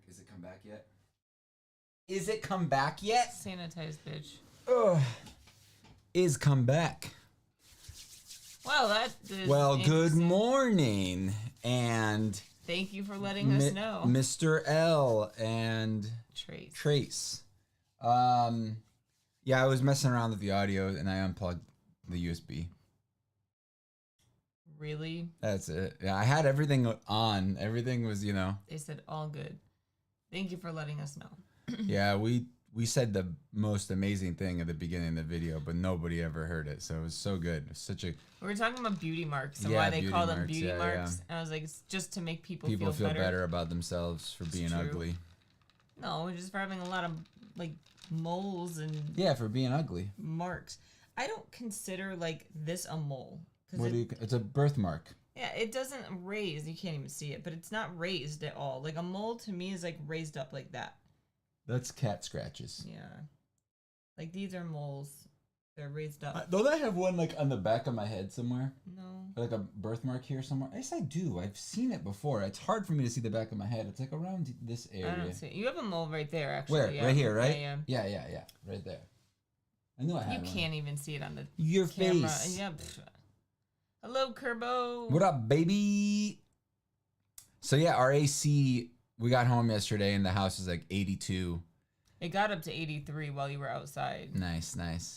Is it come back yet? Is it come back yet? Sanitized bitch. Ugh. Is come back. Well, that is Well, good morning, and thank you for letting us know, Mr. L and Trace. Yeah, I was messing around with the audio, and I unplugged the USB. Really? That's it. Yeah, I had everything on. Everything was, They said all good. Thank you for letting us know. Yeah, we said the most amazing thing at the beginning of the video, but nobody ever heard it. So it was so good. It was such a. We were talking about beauty marks and why they call them beauty marks. Yeah. And I was like, it's just to make people feel better about themselves for being ugly. No, just for having a lot of like moles and for being ugly. Marks. I don't consider like this a mole. It's a birthmark. Yeah, it doesn't raise. You can't even see it, but it's not raised at all. Like a mole to me is like raised up like that. That's cat scratches. Yeah. Like these are moles. They're raised up. Don't I have one like on the back of my head somewhere? No. Or like a birthmark here somewhere? Yes, I do. I've seen it before. It's hard for me to see the back of my head. It's like around this area. I don't see it. You have a mole right there, actually. Where? Yeah. Right here, right? Yeah. Yeah. Right there. I knew I had one. You can't even see it on the Your camera. face. Yeah. Hello, Kerbo. What up, baby? So yeah, our AC, we got home yesterday and the house is like 82. It got up to 83 while you were outside. Nice.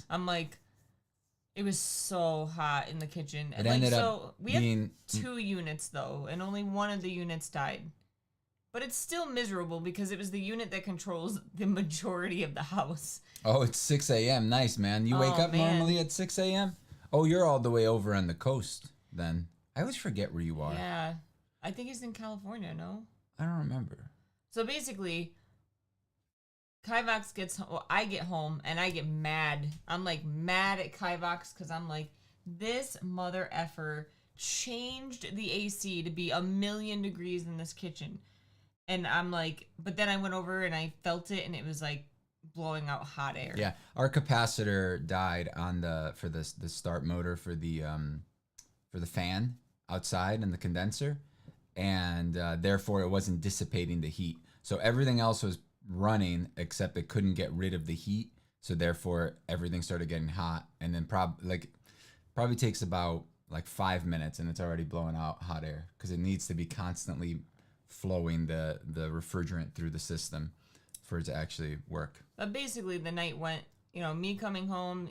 I'm like, it was so hot in the kitchen. It ended up we being... have 2 units though, and only one of the units died. But it's still miserable because it was the unit that controls the majority of the house. Oh, it's 6 a.m. Nice, man. You wake up normally at 6 a.m.? Oh, you're all the way over on the coast then. I always forget where you are. Yeah. I think he's in California, no? I don't remember. So basically, Kivox gets home. Well, I get home and I get mad. I'm like mad at Kivox because I'm like, this mother effer changed the AC to be 1,000,000 degrees in this kitchen. And I'm like, but then I went over and I felt it and it was like blowing out hot air. Yeah, our capacitor died on for the start motor for the fan outside and the condenser, and therefore it wasn't dissipating the heat. So everything else was running except it couldn't get rid of the heat. So therefore everything started getting hot, and then probably takes about like 5 minutes and it's already blowing out hot air because it needs to be constantly flowing the refrigerant through the system for it to actually work. But basically the night went, me coming home,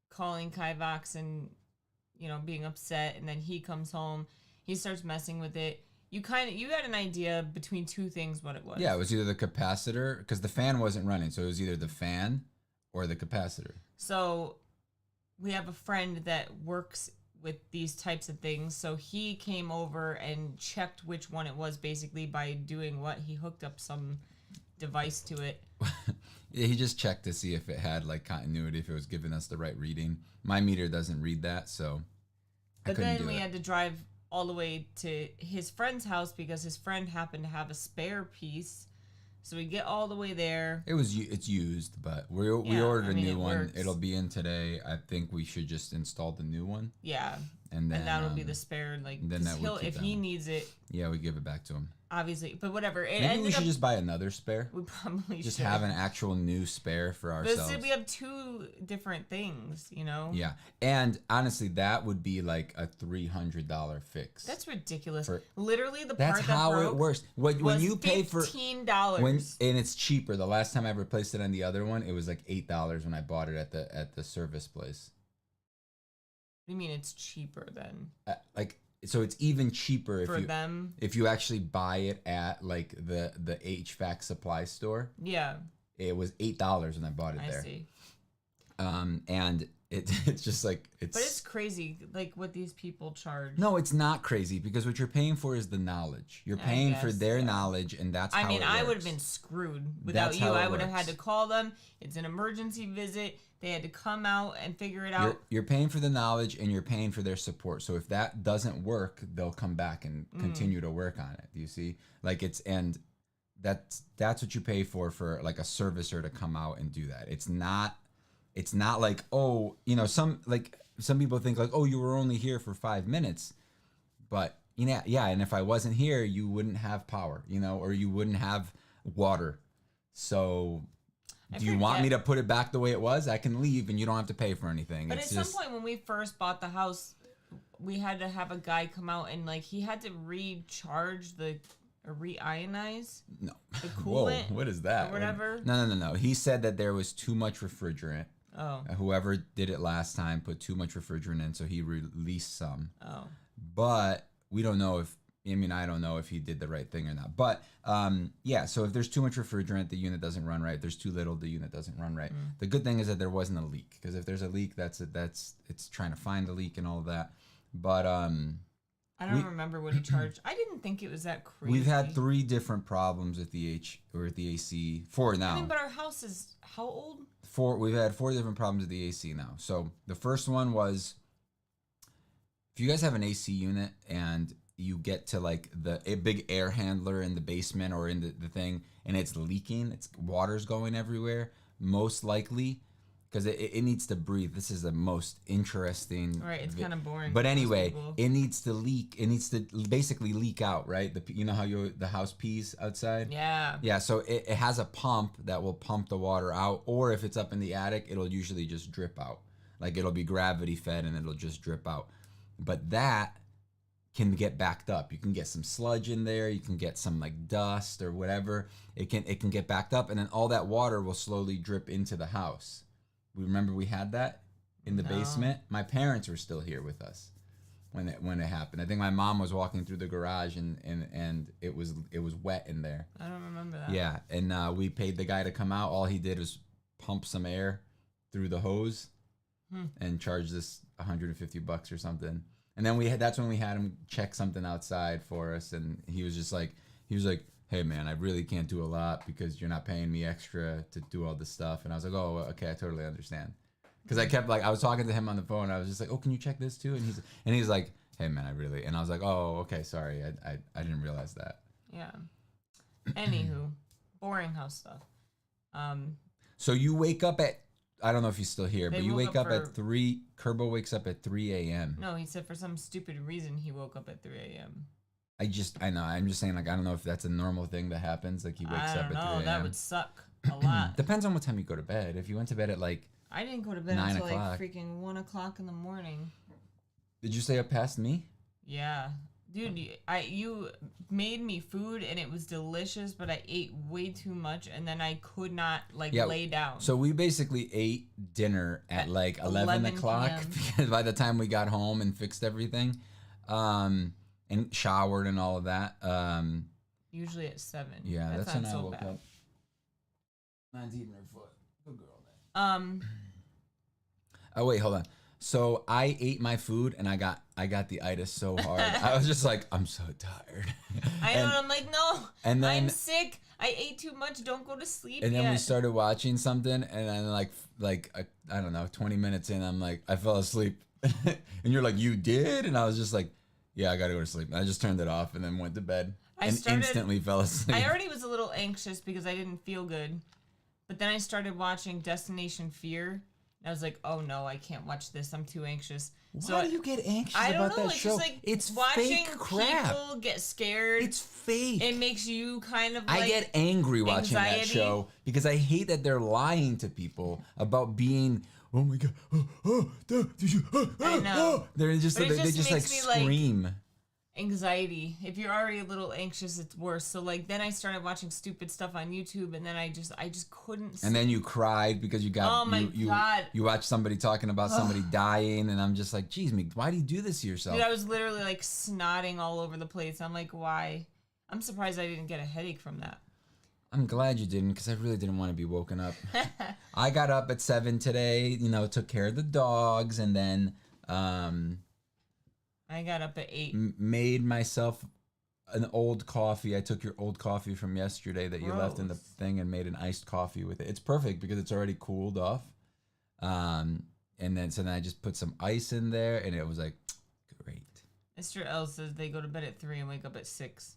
calling Kivox and, being upset, and then he comes home, he starts messing with it. You got an idea between 2 things what it was. Yeah, it was either the capacitor, because the fan wasn't running, so it was either the fan or the capacitor. So we have a friend that works with these types of things, so he came over and checked which one it was basically by doing what? He hooked up some device to it. Yeah, he just checked to see if it had like continuity, if it was giving us the right reading. My meter doesn't read that, so I couldn't do it. But then we had to drive all the way to his friend's house because his friend happened to have a spare piece. So we get all the way there. It's used, but we ordered a new one. Works. It'll be in today. I think we should just install the new one. Yeah. And that'll be the spare, like, then if he needs it. Yeah, we give it back to him. Obviously, but whatever. Maybe we should just buy another spare. We probably just should. Have an actual new spare for ourselves. But we have 2 different things, Yeah, and honestly, that would be like a $300 fix. That's ridiculous. Literally, the that's part that how broke it works. When you pay for $15, and it's cheaper. The last time I replaced it on the other one, it was like $8 when I bought it at the service place. You mean it's cheaper then? So it's even cheaper for them if you actually buy it at like the HVAC supply store. Yeah. It was $8 when I bought it there. I see. And it's just like But it's crazy, like what these people charge. No, it's not crazy because what you're paying for is the knowledge. You're paying for their knowledge, and that's how it works. I would have been screwed without you. I would have had to call them. It's an emergency visit. They had to come out and figure it out. You're paying for the knowledge and you're paying for their support. So if that doesn't work, they'll come back and continue to work on it. Do you see? Like that's what you pay for like a servicer to come out and do that. It's not like, oh, some people think like, oh, you were only here for 5 minutes. But yeah, and if I wasn't here, you wouldn't have power, or you wouldn't have water. So I do you want me forget. to put it back the way it was? I can leave and you don't have to pay for anything. But It's at just, some point when we first bought the house, we had to have a guy come out and like he had to recharge the or re-ionize no. the Whoa, coolant what is that? or whatever. No. He said that there was too much refrigerant. Oh. Whoever did it last time put too much refrigerant in, so he released some. Oh. But we don't know if, I mean, I don't know if he did the right thing or not. But yeah, so if there's too much refrigerant, the unit doesn't run right. If there's too little, the unit doesn't run right. The good thing is that there wasn't a leak, because if there's a leak, it's trying to find the leak and all of that. But I don't remember what he charged. I didn't think it was that crazy. we've had 3 different problems with the AC. 4 now. I mean, but our house is how old? 4. We've had 4 different problems with the AC now. So the first one was, if you guys have an AC unit and you get to like a big air handler in the basement or in the thing and it's leaking, it's water's going everywhere, most likely, because it needs to breathe. This is the most interesting. Right, it's kind of boring. But for most anyway, people. it needs to leak. It needs to basically leak out, right? You know how the house pees outside? Yeah. Yeah, so it has a pump that will pump the water out, or if it's up in the attic, it'll usually just drip out. Like it'll be gravity fed and it'll just drip out. But that can get backed up. You can get some sludge in there, you can get some like dust or whatever. It can get backed up, and then all that water will slowly drip into the house. We remember we had that in the basement. My parents were still here with us when it happened. I think my mom was walking through the garage and it was wet in there. I don't remember that. Yeah, and we paid the guy to come out. All he did was pump some air through the hose and charged us $150 or something. And then that's when we had him check something outside for us, and he was like, hey man, I really can't do a lot because you're not paying me extra to do all this stuff. And I was like, oh, okay, I totally understand. Because I kept I was talking to him on the phone. I was just like, oh, can you check this too? And he's like, hey man, I really. And I was like, oh, okay, sorry, I didn't realize that. Yeah. Anywho, boring house stuff. So you wake up at, I don't know if he's still here, They but you woke wake up up at 3. Kerbo wakes up at 3 a.m. No, he said for some stupid reason he woke up at 3 a.m. I know. I'm just saying, I don't know if that's a normal thing that happens. Like he wakes I up don't at 3 know. a.m. That would suck a lot. Depends on what time you go to bed. If you went to bed at I didn't go to bed 9 until o'clock. like freaking 1 o'clock in the morning. Did you stay up past me? Yeah. Dude, you made me food and it was delicious, but I ate way too much and then I could not lay down. So we basically ate dinner at like 11 o'clock PM. because by the time we got home and fixed everything, and showered and all of that. Usually at 7. Yeah, that's not when I so woke bad. up. Mine's eating her foot. Good girl, man. Oh wait, hold on. So I ate my food and I got the itis so hard. I was just like, I'm so tired. I know, and I'm like, no, and then, I'm sick. I ate too much. Don't go to sleep and then yet. we started watching something, and then I don't know, 20 minutes in, I'm like, I fell asleep. And you're like, you did? And I was just like, yeah, I gotta go to sleep. And I just turned it off and then went to bed instantly fell asleep. I already was a little anxious because I didn't feel good. But then I started watching Destination Fear. And I was like, oh no, I can't watch this. I'm too anxious. Why do you get anxious I don't about know. that It's show? just like It's watching fake crap. people get scared. It's fake. It makes you kind of I get angry watching anxiety. that show because I hate that they're lying to people about being, oh my god, did you? I know. They're just But it they just just makes me, scream. Anxiety. If you're already a little anxious, it's worse. So then I started watching stupid stuff on YouTube, and then I just couldn't. And then you cried because you got Oh my God. you watched somebody talking about somebody dying, and I'm just like, geez, why do you do this to yourself? Dude, I was literally snotting all over the place. I'm like, why? I'm surprised I didn't get a headache from that. I'm glad you didn't, because I really didn't want to be woken up. I got up at 7 today, took care of the dogs, and then I got up at 8. made myself an old coffee. I took your old coffee from yesterday that you left in the Gross. thing and made an iced coffee with it. It's perfect because it's already cooled off. And then I just put some ice in there, and it was like, great. Mr. L says they go to bed at 3 and wake up at 6.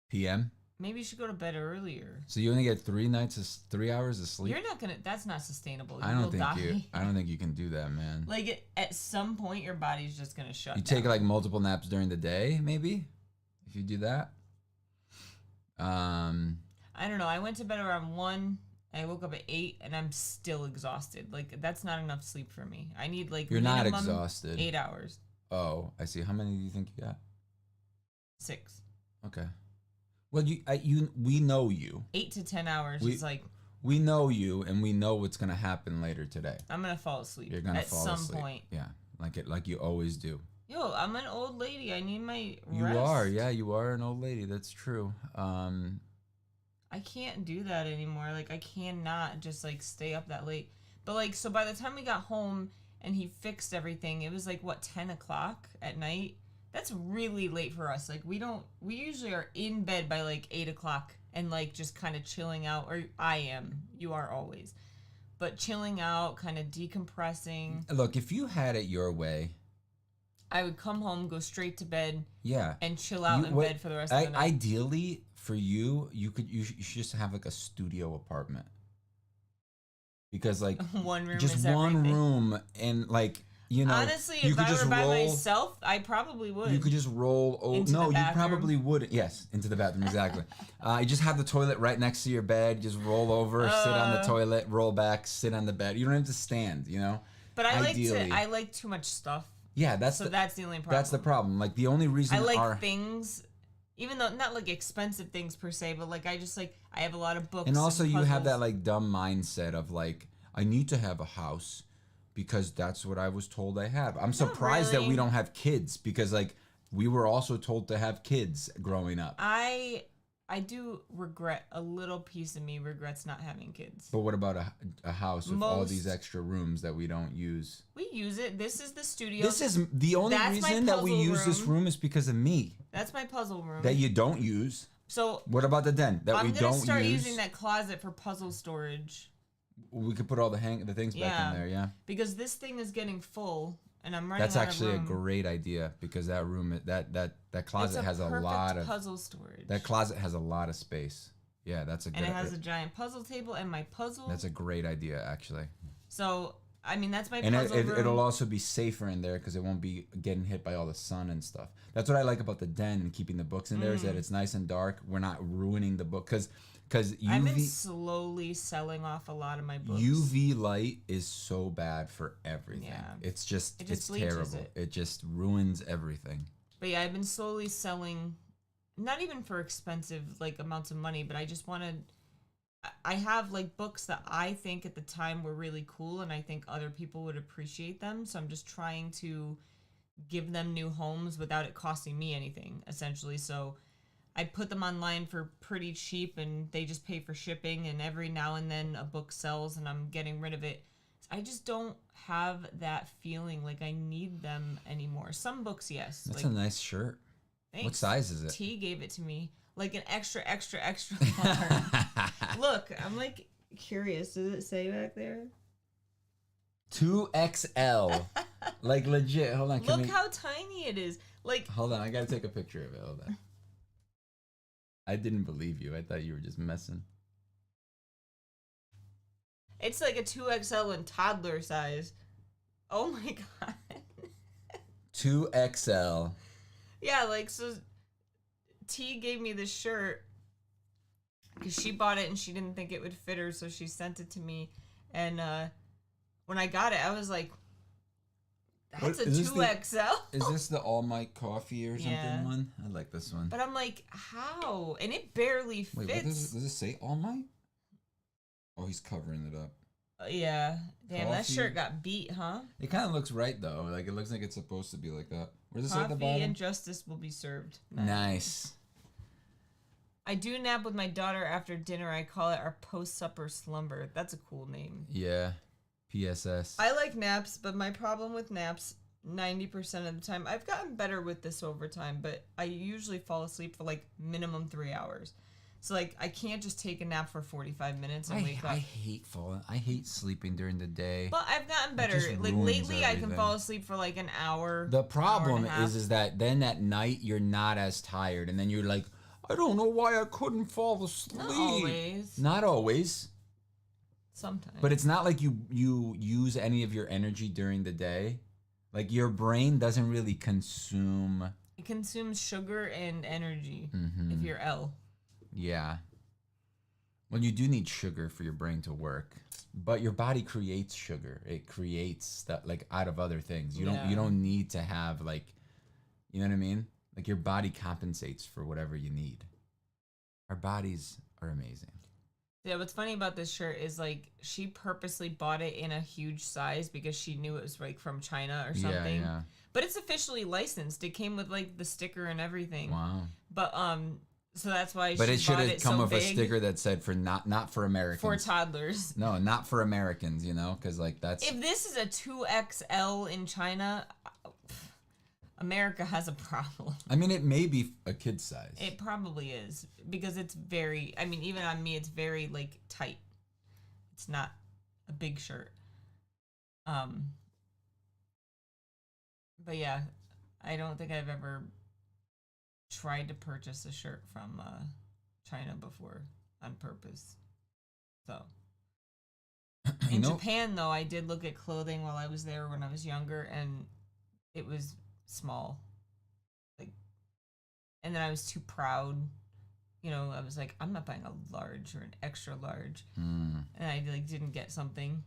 PM? Maybe you should go to bed earlier. So you only get 3 hours of sleep? You're not gonna. That's not sustainable. I don't think you can do that, man. At some point, your body's just gonna shut You down. take multiple naps during the day, maybe, if you do that. I I don't know. I went to bed around 1. I woke up at 8, and I'm still exhausted. Like, that's not enough sleep for me. I need, like, You're not minimum exhausted. 8 hours. Oh, I see. How many do you think you got? 6. Okay. Well, we know you. 8 to 10 hours is like... We know you, and we know what's gonna happen later today. I'm gonna fall asleep. You're gonna fall asleep. At some point. Yeah, like you always do. Yo, I'm an old lady. I need my rest. You are, yeah, you are an old lady. That's true. I can't do that anymore. Like, I cannot just, like, stay up that late. But, like, so by the time we got home and he fixed everything, it was, like, what, 10 o'clock at night? That's really late for us. Like, we usually are in bed by, like, 8 o'clock and, like, just kind of chilling out. Or I am. You are always. But chilling out, kind of decompressing. Look, if you had it your way... I would come home, go straight to bed, yeah, and chill out in bed for the rest of the night. Ideally, for you, you should just have like a studio apartment, because like one room, just is one everything. Room, and like you know, honestly, you if could I just were by roll, myself, I probably would. You could just roll. Into no, the you probably wouldn't. Yes, into the bathroom, exactly. You just have the toilet right next to your bed. Just roll over, sit on the toilet, roll back, sit on the bed. You don't have to stand. You know. But I like too much stuff. Yeah, that's the only problem. That's the problem. Like the only reason I like things, even though not like expensive things per se, but like I have a lot of books. And also you have that like dumb mindset of like I need to have a house because that's what I was told I have. I'm surprised that we don't have kids because like we were also told to have kids growing up. I do regret, a little piece of me regrets not having kids. But what about a house with all these extra rooms that we don't use? We use it. This is the studio. This is the only reason that we use this room is because of me. That's my puzzle room. That you don't use. So what about the den that we don't use? I'm gonna start using that closet for puzzle storage. We could put all the things back in there, yeah. Because this thing is getting full. And I'm running That's out actually of room. a great idea because that room, that closet has a lot of puzzle storage. That closet has a lot of space. Yeah, that's a good. And it has a giant puzzle table and my puzzle. That's a great idea, actually. So I mean, that's my and puzzle room. It'll also be safer in there because it won't be getting hit by all the sun and stuff. That's what I like about the den and keeping the books in there is that it's nice and dark. We're not ruining the book because I've been slowly selling off a lot of my books. UV light is so bad for everything. Yeah. It's terrible. It just ruins everything. But yeah, I've been slowly selling, not even for expensive like amounts of money, but I just wanted. I have like books that I think at the time were really cool, and I think other people would appreciate them. So I'm just trying to give them new homes without it costing me anything, essentially. So I put them online for pretty cheap and they just pay for shipping, and every now and then a book sells and I'm getting rid of it. I just don't have that feeling like I need them anymore. Some books, yes. That's a nice shirt. Thanks. What size is it? T gave it to me. Like an extra large. Look, I'm like curious. Does it say back there? 2XL. Like legit. Hold on. Look how tiny it is. Like. Hold on. I gotta take a picture of it. Hold on. I didn't believe you. I thought you were just messing. It's like a 2XL in toddler size. Oh my god. 2XL. Yeah, like, so T gave me this shirt because she bought it and she didn't think it would fit her, so she sent it to me. And when I got it, I was like, that's a 2XL. Is this the All Might Coffee or something one? I like this one. But I'm like, how? And it barely fits. Wait, does it say All Might? Oh, he's covering it up. Yeah. Damn, that shirt got beat, huh? It kind of looks right, though. Like, it looks like it's supposed to be like that. Where's this at the bottom? Coffee and justice will be served. Nice. I do nap with my daughter after dinner. I call it our post-supper slumber. That's a cool name. Yeah. PSS. I like naps, but my problem with naps, 90% of the time, I've gotten better with this over time, but I usually fall asleep for like minimum 3 hours. So like I can't just take a nap for 45 minutes and wake up. I hate sleeping during the day. But I've gotten better. Like lately I can fall asleep for like an hour. The problem is that then at night you're not as tired, and then you're like, I don't know why I couldn't fall asleep. Not always. Not always. Sometimes. But it's not like you use any of your energy during the day. Like your brain doesn't really consume. It consumes sugar and energy if you're L. Yeah. Well, you do need sugar for your brain to work, but your body creates sugar. It creates stuff like out of other things. You don't need to have like, you know what I mean? Like your body compensates for whatever you need. Our bodies are amazing. Yeah, what's funny about this shirt is like she purposely bought it in a huge size because she knew it was like from China or something. Yeah. But it's officially licensed. It came with like the sticker and everything. Wow. But so that's why But she it should bought have it come so with a big sticker that said for not for Americans. for toddlers. No, not for Americans, you know, because like that's. If this is a 2XL in China, America has a problem. I mean, it may be a kid's size. It probably is because it's very. I mean, even on me, it's very like tight. It's not a big shirt. But yeah, I don't think I've ever tried to purchase a shirt from China before on purpose. So in Japan, though, I did look at clothing while I was there when I was younger, and it was small. Like, and then I was too proud. You know, I was like, I'm not buying a large or an extra large, and I like didn't get something.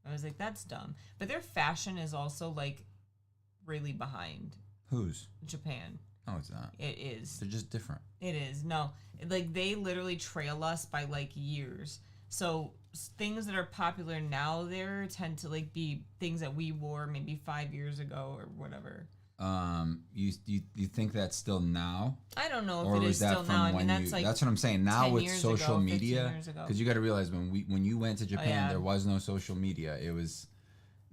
I was like, that's dumb. But their fashion is also like really behind. Whose? Japan. No, it's not. It is. They're just different. It is. No, like they literally trail us by like years. So things that are popular now there tend to like be things that we wore maybe 5 years ago or whatever. You think that's still now? I don't know if or it was is that still from now. I when mean, that's like that's what I'm saying. Now 10 with years social ago, media, 15 years ago. because you got to realize when you went to Japan, there was no social media. It was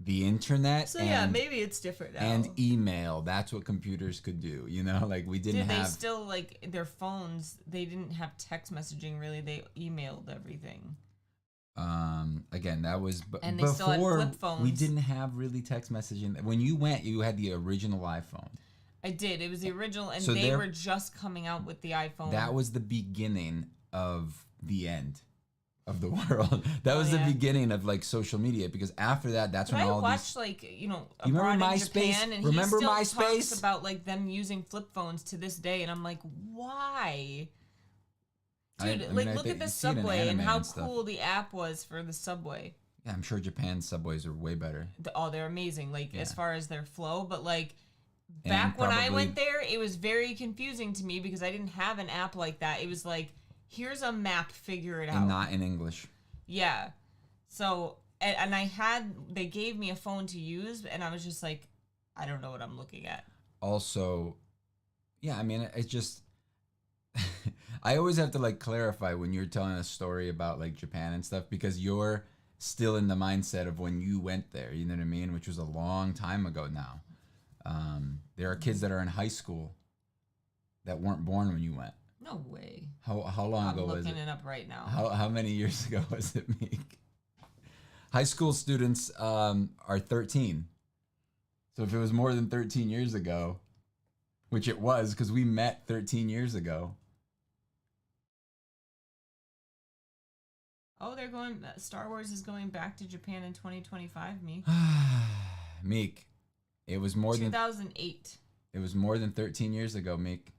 the internet. So yeah, maybe it's different now. And email. That's what computers could do. You know, like we didn't have. They still like their phones. They didn't have text messaging really. They emailed everything. Again, that was and they before still had flip phones. We didn't have really text messaging. When you went, you had the original iPhone. I did. It was the original, and so they were just coming out with the iPhone. That was the beginning of the end of the world. That was the beginning of like social media, because after that, that's when all watched like you remember abroad in MySpace? Japan, and Remember he still MySpace? talks about like them using flip phones to this day, and I'm like, why? Dude, look at the subway and how cool the app was for the subway. Yeah, I'm sure Japan's subways are way better. They're amazing. Like as far as their flow, but like back when I went there, it was very confusing to me because I didn't have an app like that. It was like, here's a map, figure it out. And not in English. Yeah. So and they gave me a phone to use, and I was just like, I don't know what I'm looking at. Also, yeah, I mean, it's just. I always have to like clarify when you're telling a story about like Japan and stuff, because you're still in the mindset of when you went there, you know what I mean? Which was a long time ago now. There are kids that are in high school that weren't born when you went. No way. How long ago was it? I'm looking it up right now. How many years ago was it, Meek? High school students are 13. So if it was more than 13 years ago, which it was because we met 13 years ago. Oh, Star Wars is going back to Japan in 2025, Meek. Meek, it was more 2008. It was more than 13 years ago, Meek.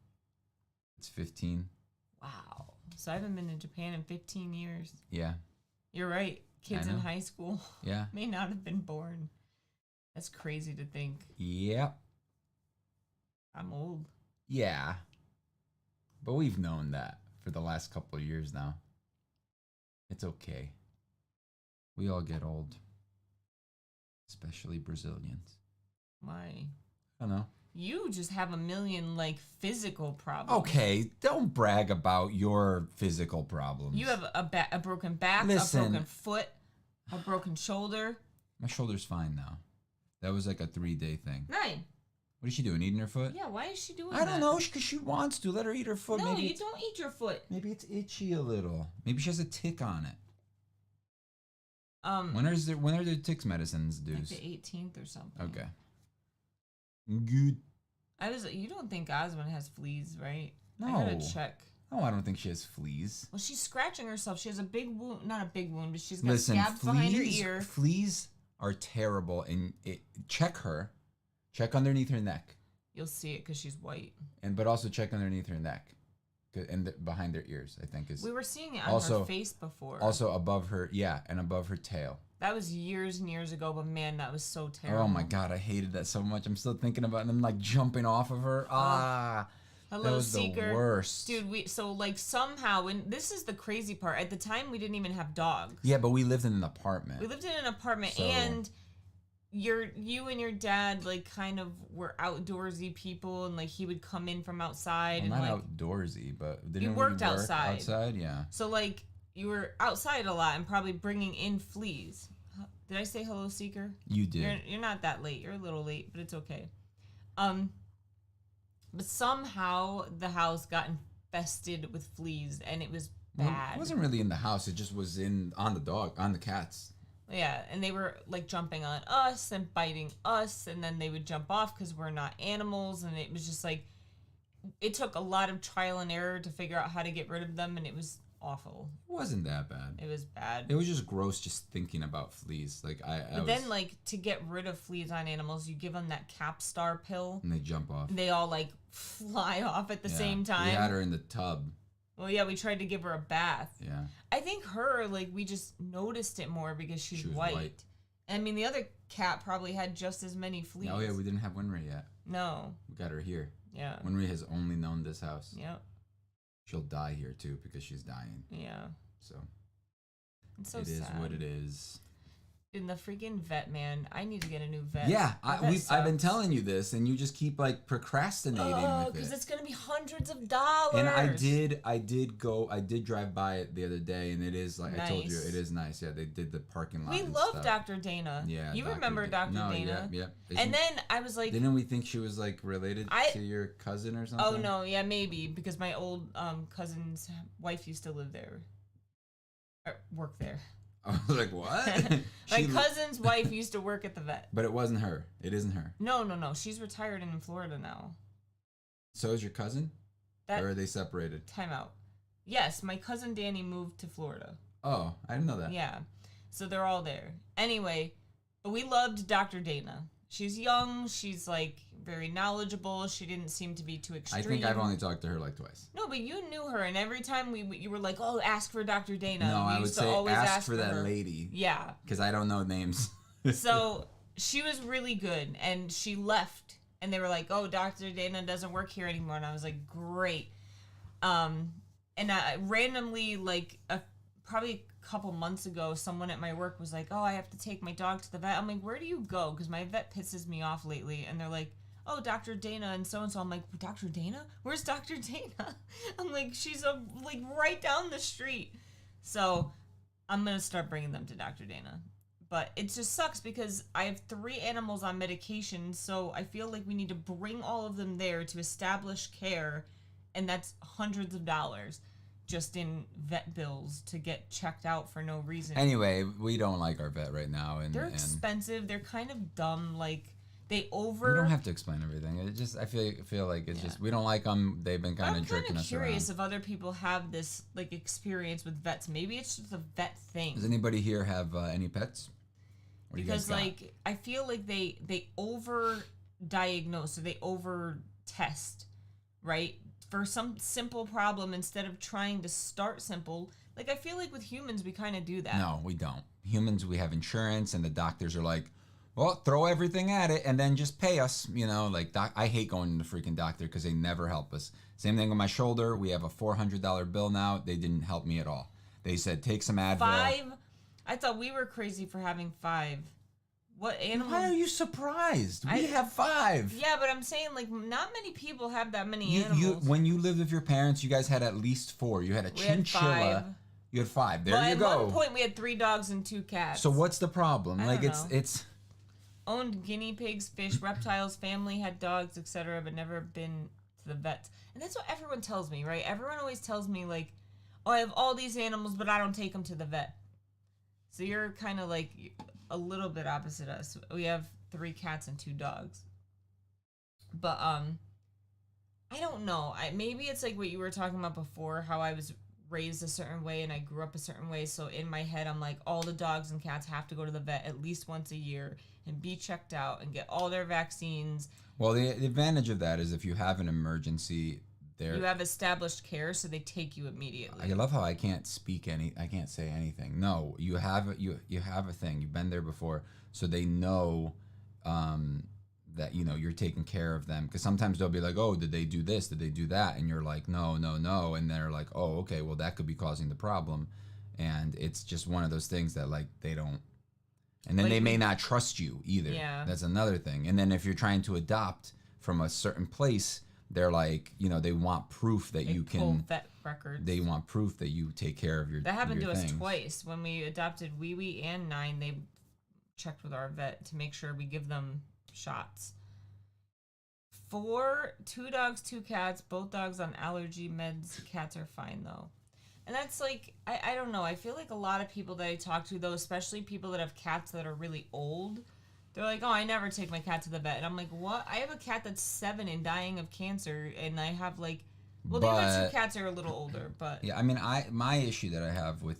It's 15. Wow. So I haven't been to Japan in 15 years. Yeah. You're right. Kids in high school yeah. may not have been born. That's crazy to think. Yep. I'm old. Yeah. But we've known that for the last couple of years now. It's okay. We all get old. Especially Brazilians. Why? I don't know. You just have a million, like, physical problems. Okay, don't brag about your physical problems. You have a broken back, a broken foot, a broken shoulder. My shoulder's fine now. That was like a 3-day thing. 9. What is she doing, eating her foot? Yeah, why is she doing that? I don't know, because she wants to. Let her eat her foot. No, maybe you don't eat your foot. Maybe it's itchy a little. Maybe she has a tick on it. When are the ticks medicines due? Like the 18th or something. Okay. Good. You don't think Osmond has fleas, right? No. I gotta check. No, I don't think she has fleas. Well, she's scratching herself. She has a big wound. Not a big wound, but she's got scabs behind her ear. Fleas are terrible. And check her. Check underneath her neck. You'll see it because she's white. But also check underneath her neck. and behind their ears, I think is. We were seeing it on her face before. Also above her, and above her tail. That was years and years ago, but man, that was so terrible. Oh my god, I hated that so much. I'm still thinking about them like jumping off of her. Hello, that was Seeker. The worst. Dude, so like somehow, and this is the crazy part. At the time, we didn't even have dogs. Yeah, but we lived in an apartment. And you and your dad like kind of were outdoorsy people, and like he would come in from outside. Well, and not like outdoorsy, but didn't you we worked work outside. Outside, yeah. So like you were outside a lot and probably bringing in fleas. Did I say hello, Seeker? You did. You're not that late. You're a little late, but it's okay. But somehow the house got infested with fleas, and it was bad. Well, it wasn't really in the house. It just was on the cats. Yeah, and they were like jumping on us and biting us, and then they would jump off because we're not animals, and it was just like, it took a lot of trial and error to figure out how to get rid of them, and it was awful. It wasn't that bad. It was bad. It was just gross just thinking about fleas. Like then like to get rid of fleas on animals, you give them that Capstar pill, and they jump off. They all like fly off at the same time. We had her in the tub. Well, yeah, we tried to give her a bath. Yeah. I think her, like, we just noticed it more because she was white. I mean, the other cat probably had just as many fleas. Oh, yeah, we didn't have Winry yet. No. We got her here. Yeah. Winry has only known this house. Yep. She'll die here, too, because she's dying. Yeah. So. It's so sad. It is what it is. In the freaking vet, man, I need to get a new vet. Yeah, I've been telling you this, and you just keep like procrastinating with it. Because it's gonna be hundreds of dollars. And I did drive by it the other day, and it is like I told you, it is nice. Yeah, they did the parking lot. We love Dr. Dana. Yeah, you remember Dr. Dana? Yeah. And then I was like, didn't we think she was like related to your cousin or something? Oh no, yeah, maybe because my old cousin's wife used to live there, or work there. I was like, what? My cousin's wife used to work at the vet. But it wasn't her. It isn't her. No. She's retired and in Florida now. So is your cousin? Or are they separated? Time out. Yes, my cousin Danny moved to Florida. Oh, I didn't know that. Yeah. So they're all there. Anyway, but we loved Dr. Dana. She's young. She's like very knowledgeable. She didn't seem to be too extreme. I think I've only talked to her like twice. No, but you knew her, and every time you were like, "Oh, ask for Dr. Dana." No, I would say ask for that her. lady. Yeah. Because I don't know names. So she was really good, and she left, and they were like, "Oh, Dr. Dana doesn't work here anymore," and I was like, "Great." And I randomly, like, probably a couple months ago, someone at my work was like, "Oh, I have to take my dog to the vet." I'm like, "Where do you go?" Because my vet pisses me off lately, and they're like, "Oh, Dr. Dana and so-and-so." I'm like, "Dr. Dana? Where's Dr. Dana?" I'm like, "She's like right down the street." So I'm going to start bringing them to Dr. Dana. But it just sucks because I have 3 animals on medication, so I feel like we need to bring all of them there to establish care, and that's hundreds of dollars just in vet bills to get checked out for no reason. Anyway, we don't like our vet right now. They're expensive. They're kind of dumb. Like, we don't have to explain everything. It just I feel like it's just we don't like them. They've been kind of tricking us around. I'm curious if other people have this like experience with vets. Maybe it's just a vet thing. Does anybody here have any pets? Because like I feel like they over diagnose or they over test, right? For some simple problem instead of trying to start simple. Like I feel like with humans we kind of do that. No, we don't. Humans, we have insurance, and the doctors are like, well, throw everything at it and then just pay us. You know, like I hate going to the freaking doctor because they never help us. Same thing with my shoulder. We have a $400 bill now. They didn't help me at all. They said take some Advil. 5? I thought we were crazy for having 5. What animals? Why are you surprised? We have 5. Yeah, but I'm saying like not many people have that many animals. When you lived with your parents, you guys had at least 4. You had a chinchilla. You had 5. There you go. At one point, we had 3 dogs and 2 cats. So what's the problem? I don't know. It's owned guinea pigs, fish, reptiles, family, had dogs, etc., but never been to the vets. And that's what everyone tells me, right? Everyone always tells me like, "Oh, I have all these animals, but I don't take them to the vet." So you're kind of like a little bit opposite us. We have 3 cats and 2 dogs. But I don't know. Maybe it's like what you were talking about before, how I was raised a certain way and I grew up a certain way. So in my head, I'm like, all the dogs and cats have to go to the vet at least once a year and be checked out and get all their vaccines. Well, the advantage of that is if you have an emergency, they're. You have established care, so they take you immediately. I love how I can't say anything. No, you have a thing. You've been there before, so they know that you're taking care of them. Because sometimes they'll be like, "Oh, did they do this? Did they do that?" And you're like, "No, no, no." And they're like, "Oh, okay. Well, that could be causing the problem." And it's just one of those things that like they don't. And then Like they may not trust you either. Yeah. That's another thing. And then if you're trying to adopt from a certain place, they're like, they want proof that you pull can. vet records. They want proof that you take care of your. That happened your to things. us twice when we adopted Wee Wee and Nine. They checked with our vet to make sure we give them shots. 2 dogs, 2 cats, both dogs on allergy meds. Cats are fine though. And that's like, I don't know. I feel like a lot of people that I talk to, though, especially people that have cats that are really old, they're like, oh, I never take my cat to the vet. And I'm like, what? I have a cat that's 7 and dying of cancer, and I have like, well, the other 2 cats are a little older, but. Yeah, I mean, my issue that I have with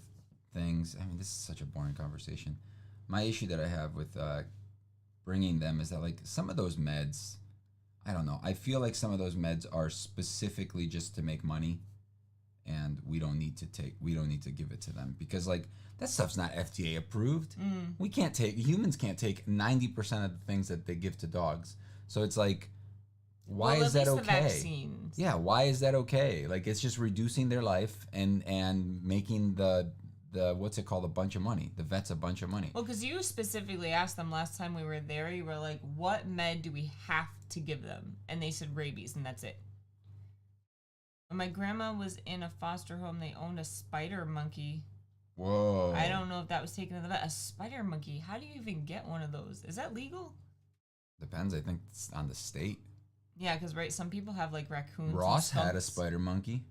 things, I mean, this is such a boring conversation. My issue that I have with bringing them is that, like, some of those meds, I don't know. I feel like some of those meds are specifically just to make money. And we don't need to give it to them because like that stuff's not FDA approved. Humans can't take 90% of the things that they give to dogs. So it's like, why is that okay? The vaccines. Yeah, why is that okay? Like it's just reducing their life and making the what's it called, a bunch of money. The vet's a bunch of money. Well, because you specifically asked them last time we were there, you were like, what med do we have to give them? And they said rabies, and that's it. When my grandma was in a foster home, they owned a spider monkey. Whoa. I don't know if that was taken to the vet. A spider monkey? How do you even get one of those? Is that legal? Depends. I think it's on the state. Yeah, because, right, some people have, like, raccoons. Ross had a spider monkey.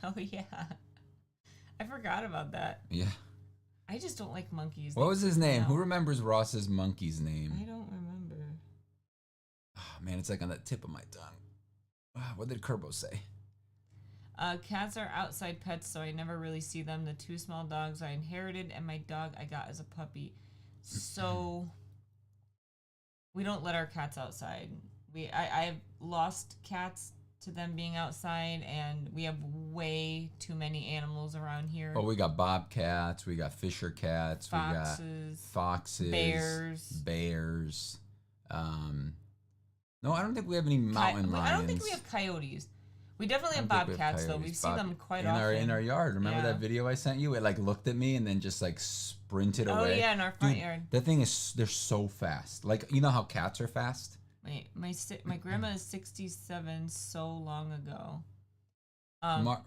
Oh, yeah. I forgot about that. Yeah. I just don't like monkeys. What was his name? Who remembers Ross's monkey's name? I don't remember. Oh, man, it's like on the tip of my tongue. What did Kerbo say? Cats are outside pets, so I never really see them. The 2 small dogs I inherited and my dog I got as a puppy. So we don't let our cats outside. I've lost cats to them being outside, and we have way too many animals around here. Oh, we got bobcats, we got fisher cats, we got foxes, bears. No, I don't think we have any mountain lions. I don't think we have coyotes. We definitely have bobcats, though. We see them quite often. In our yard. Remember that video I sent you? It like looked at me and then just like sprinted away. Oh, yeah, in our front yard. The thing is, they're so fast. Like, you know how cats are fast? My grandma is 67 so long ago.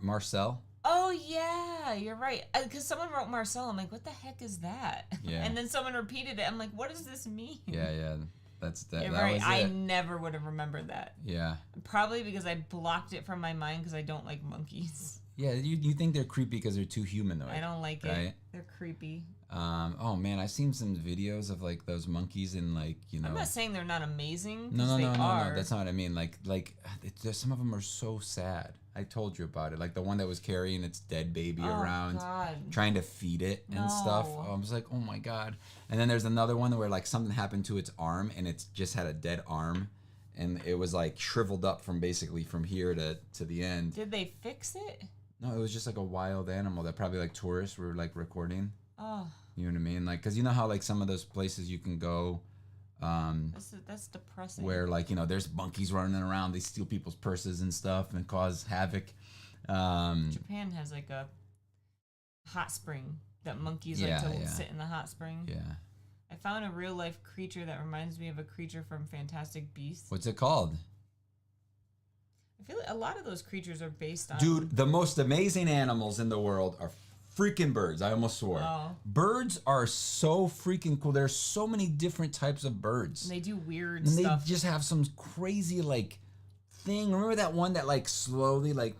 Marcel? Oh, yeah, you're right. Because someone wrote Marcel. I'm like, what the heck is that? Yeah. And then someone repeated it. I'm like, what does this mean? Yeah. That's that. You're that right. was I it. never would have remembered that. Yeah. Probably because I blocked it from my mind because I don't like monkeys. Yeah, you think they're creepy because they're too humanoid. I don't like it. They're creepy. Oh man, I've seen some videos of like those monkeys and like, I'm not saying they're not amazing. No. That's not what I mean. Like some of them are so sad. I told you about it. Like the one that was carrying its dead baby around, trying to feed it and stuff. I was like, oh my god. And then there's another one where like something happened to its arm and it's just had a dead arm, and it was like shriveled up from basically from here to the end. Did they fix it? No, it was just like a wild animal that probably like tourists were like recording. Oh. You know what I mean? Like, cause you know how like some of those places you can go. That's depressing. Where like there's monkeys running around, they steal people's purses and stuff and cause havoc. Japan has like a hot spring that monkeys like to sit in the hot spring. Yeah. I found a real life creature that reminds me of a creature from Fantastic Beasts. What's it called? I feel like a lot of those creatures are based on. Dude, the most amazing animals in the world are freaking birds. I almost swore. Oh. Birds are so freaking cool. There's so many different types of birds. And they do weird and stuff. They just have some crazy like thing. Remember that one that like slowly like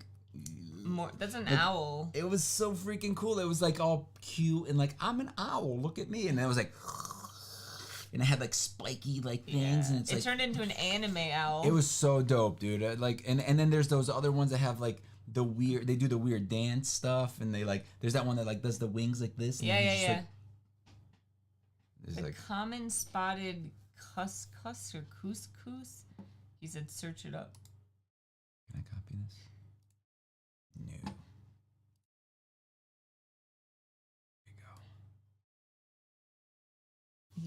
that's an owl. It was so freaking cool. It was like all cute and like, I'm an owl, look at me. And it was like, and it had like spiky like things, and it turned into an anime owl. It was so dope, dude. Like, and then there's those other ones that have like they do the weird dance stuff, and they like, there's that one that like does the wings like this. And yeah. Like, the common spotted cuscus or couscous. He said, search it up. Can I copy this? New. There we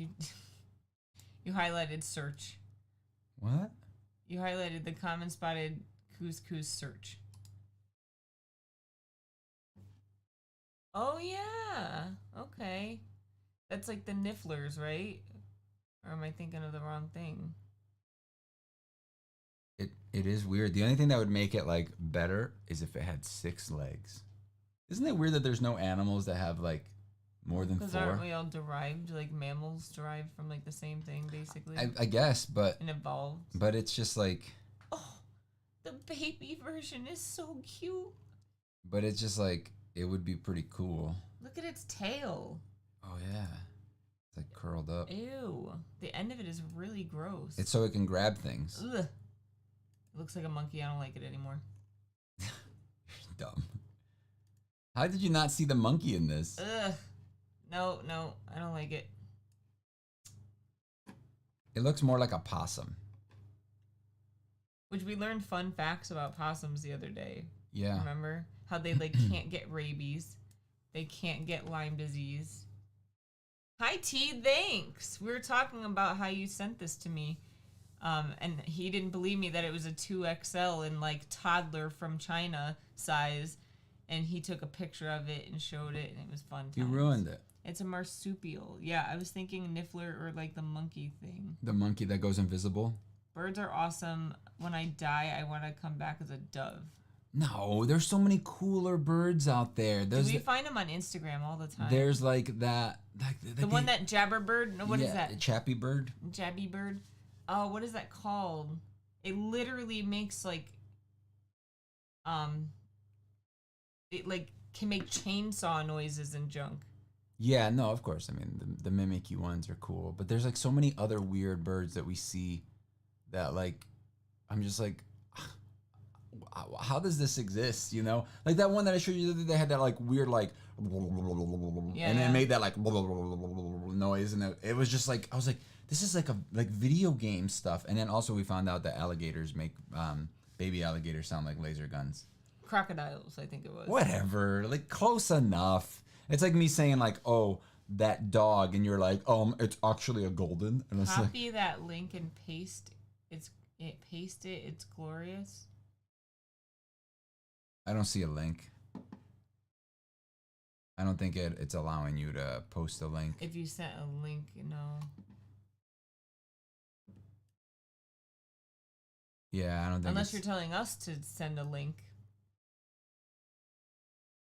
go. You you highlighted search. What? You highlighted the common spotted couscous search. Oh yeah. Okay. That's like the nifflers, right? Or am I thinking of the wrong thing? It is weird. The only thing that would make it like better is if it had 6 legs. Isn't it weird that there's no animals that have like more than 4? Because aren't we all derived, like mammals derived from like the same thing, basically? I guess, but and evolved. But it's just like. Oh, the baby version is so cute. But it's just like it would be pretty cool. Look at its tail. Oh yeah, it's like curled up. Ew, the end of it is really gross. It's so it can grab things. Ugh. It looks like a monkey. I don't like it anymore. Dumb. How did you not see the monkey in this? Ugh. No, I don't like it. It looks more like a possum. Which we learned fun facts about possums the other day. Yeah. Remember? How they like can't get rabies. They can't get Lyme disease. Hi T, thanks. We were talking about how you sent this to me. And he didn't believe me that it was a 2XL in like toddler from China size. And he took a picture of it and showed it, and it was fun times. You ruined it. It's a marsupial. Yeah, I was thinking niffler or like the monkey thing. The monkey that goes invisible? Birds are awesome. When I die, I want to come back as a dove. No, there's so many cooler birds out there. We find them on Instagram all the time. There's like that. Like the one that jabberbird? No, what is that? Chappy bird? Jabby bird? Oh, what is that called? It literally makes like... It like can make chainsaw noises and junk. Yeah, no, of course. I mean, the mimicky ones are cool, but there's like so many other weird birds that we see that like I'm just like, how does this exist? You know, like that one that I showed you. They had that like weird like, and it made that like noise, and it was just like I was like, this is like a video game stuff. And then also we found out that alligators make baby alligators sound like laser guns. Crocodiles, I think it was. Whatever, like close enough. It's like me saying like, oh, that dog, and you're like, it's actually a golden. And it's Copy like, that link and paste paste it. It's glorious. I don't see a link. I don't think it's allowing you to post a link. If you sent a link, no. Yeah, I don't think. Unless you're telling us to send a link.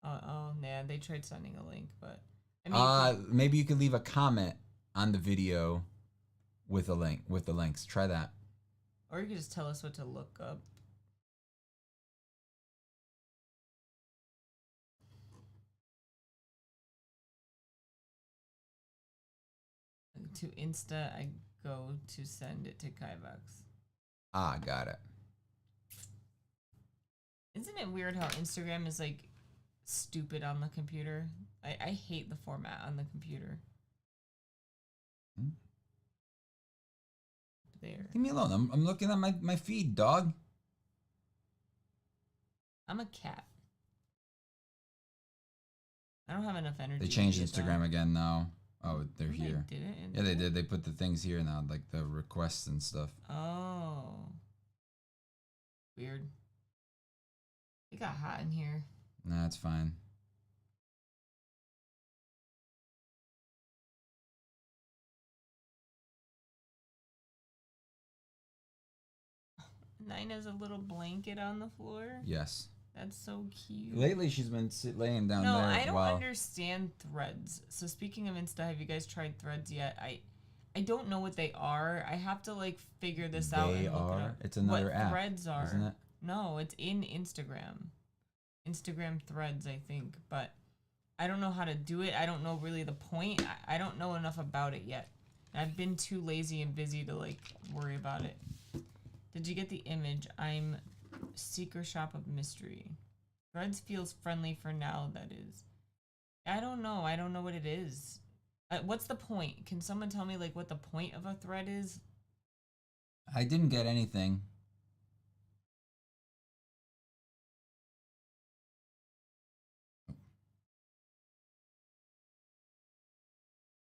Oh, man, they tried sending a link, but I mean, maybe you could leave a comment on the video with a link, with the links. Try that. Or you could just tell us what to look up. To Insta, I go to send it to Kivox. Got it. Isn't it weird how Instagram is like stupid on the computer? I hate the format on the computer. There. Leave me alone. I'm looking at my feed, dog. I'm a cat. I don't have enough energy. They changed Instagram again now. Oh, they're here. They did it? Yeah, they did. They put the things here now, like the requests and stuff. Oh. Weird. It got hot in here. Nah, it's fine. Nina's a little blanket on the floor. Yes. That's so cute. Lately, she's been laying down there. No, I don't understand Threads. So speaking of Insta, have you guys tried Threads yet? I don't know what they are. I have to like figure this out. They and look are. it up. It's another app. Threads are. Isn't it? No, it's in Instagram. Instagram Threads, I think, but I don't know how to do it. I don't know really the point. I don't know enough about it yet. I've been too lazy and busy to like worry about it. Did you get the image? I'm Seeker Shop of Mystery. Threads feels friendly for now, that is. I don't know. I don't know what it is. What's the point? Can someone tell me like what the point of a thread is? I didn't get anything.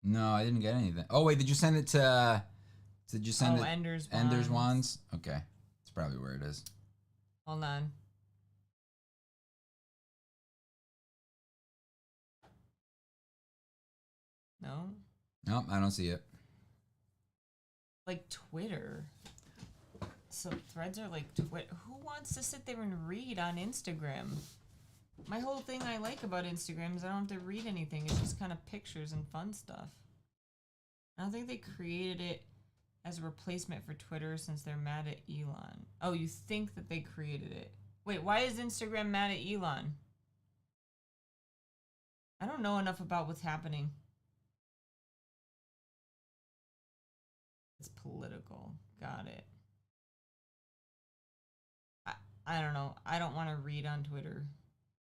No, I didn't get anything. Oh wait, did you send it to? Did you send it? Ender's Ender's Wands. Wands. Okay, that's probably where it is. Hold on. No. Nope, I don't see it. Like Twitter. So threads are like Twitter. Who wants to sit there and read on Instagram? My whole thing I like about Instagram is I don't have to read anything. It's just kind of pictures and fun stuff. I don't think they created it as a replacement for Twitter since they're mad at Elon. Oh, you think that they created it? Wait, why is Instagram mad at Elon? I don't know enough about what's happening. It's political. Got it. I don't know. I don't want to read on Twitter.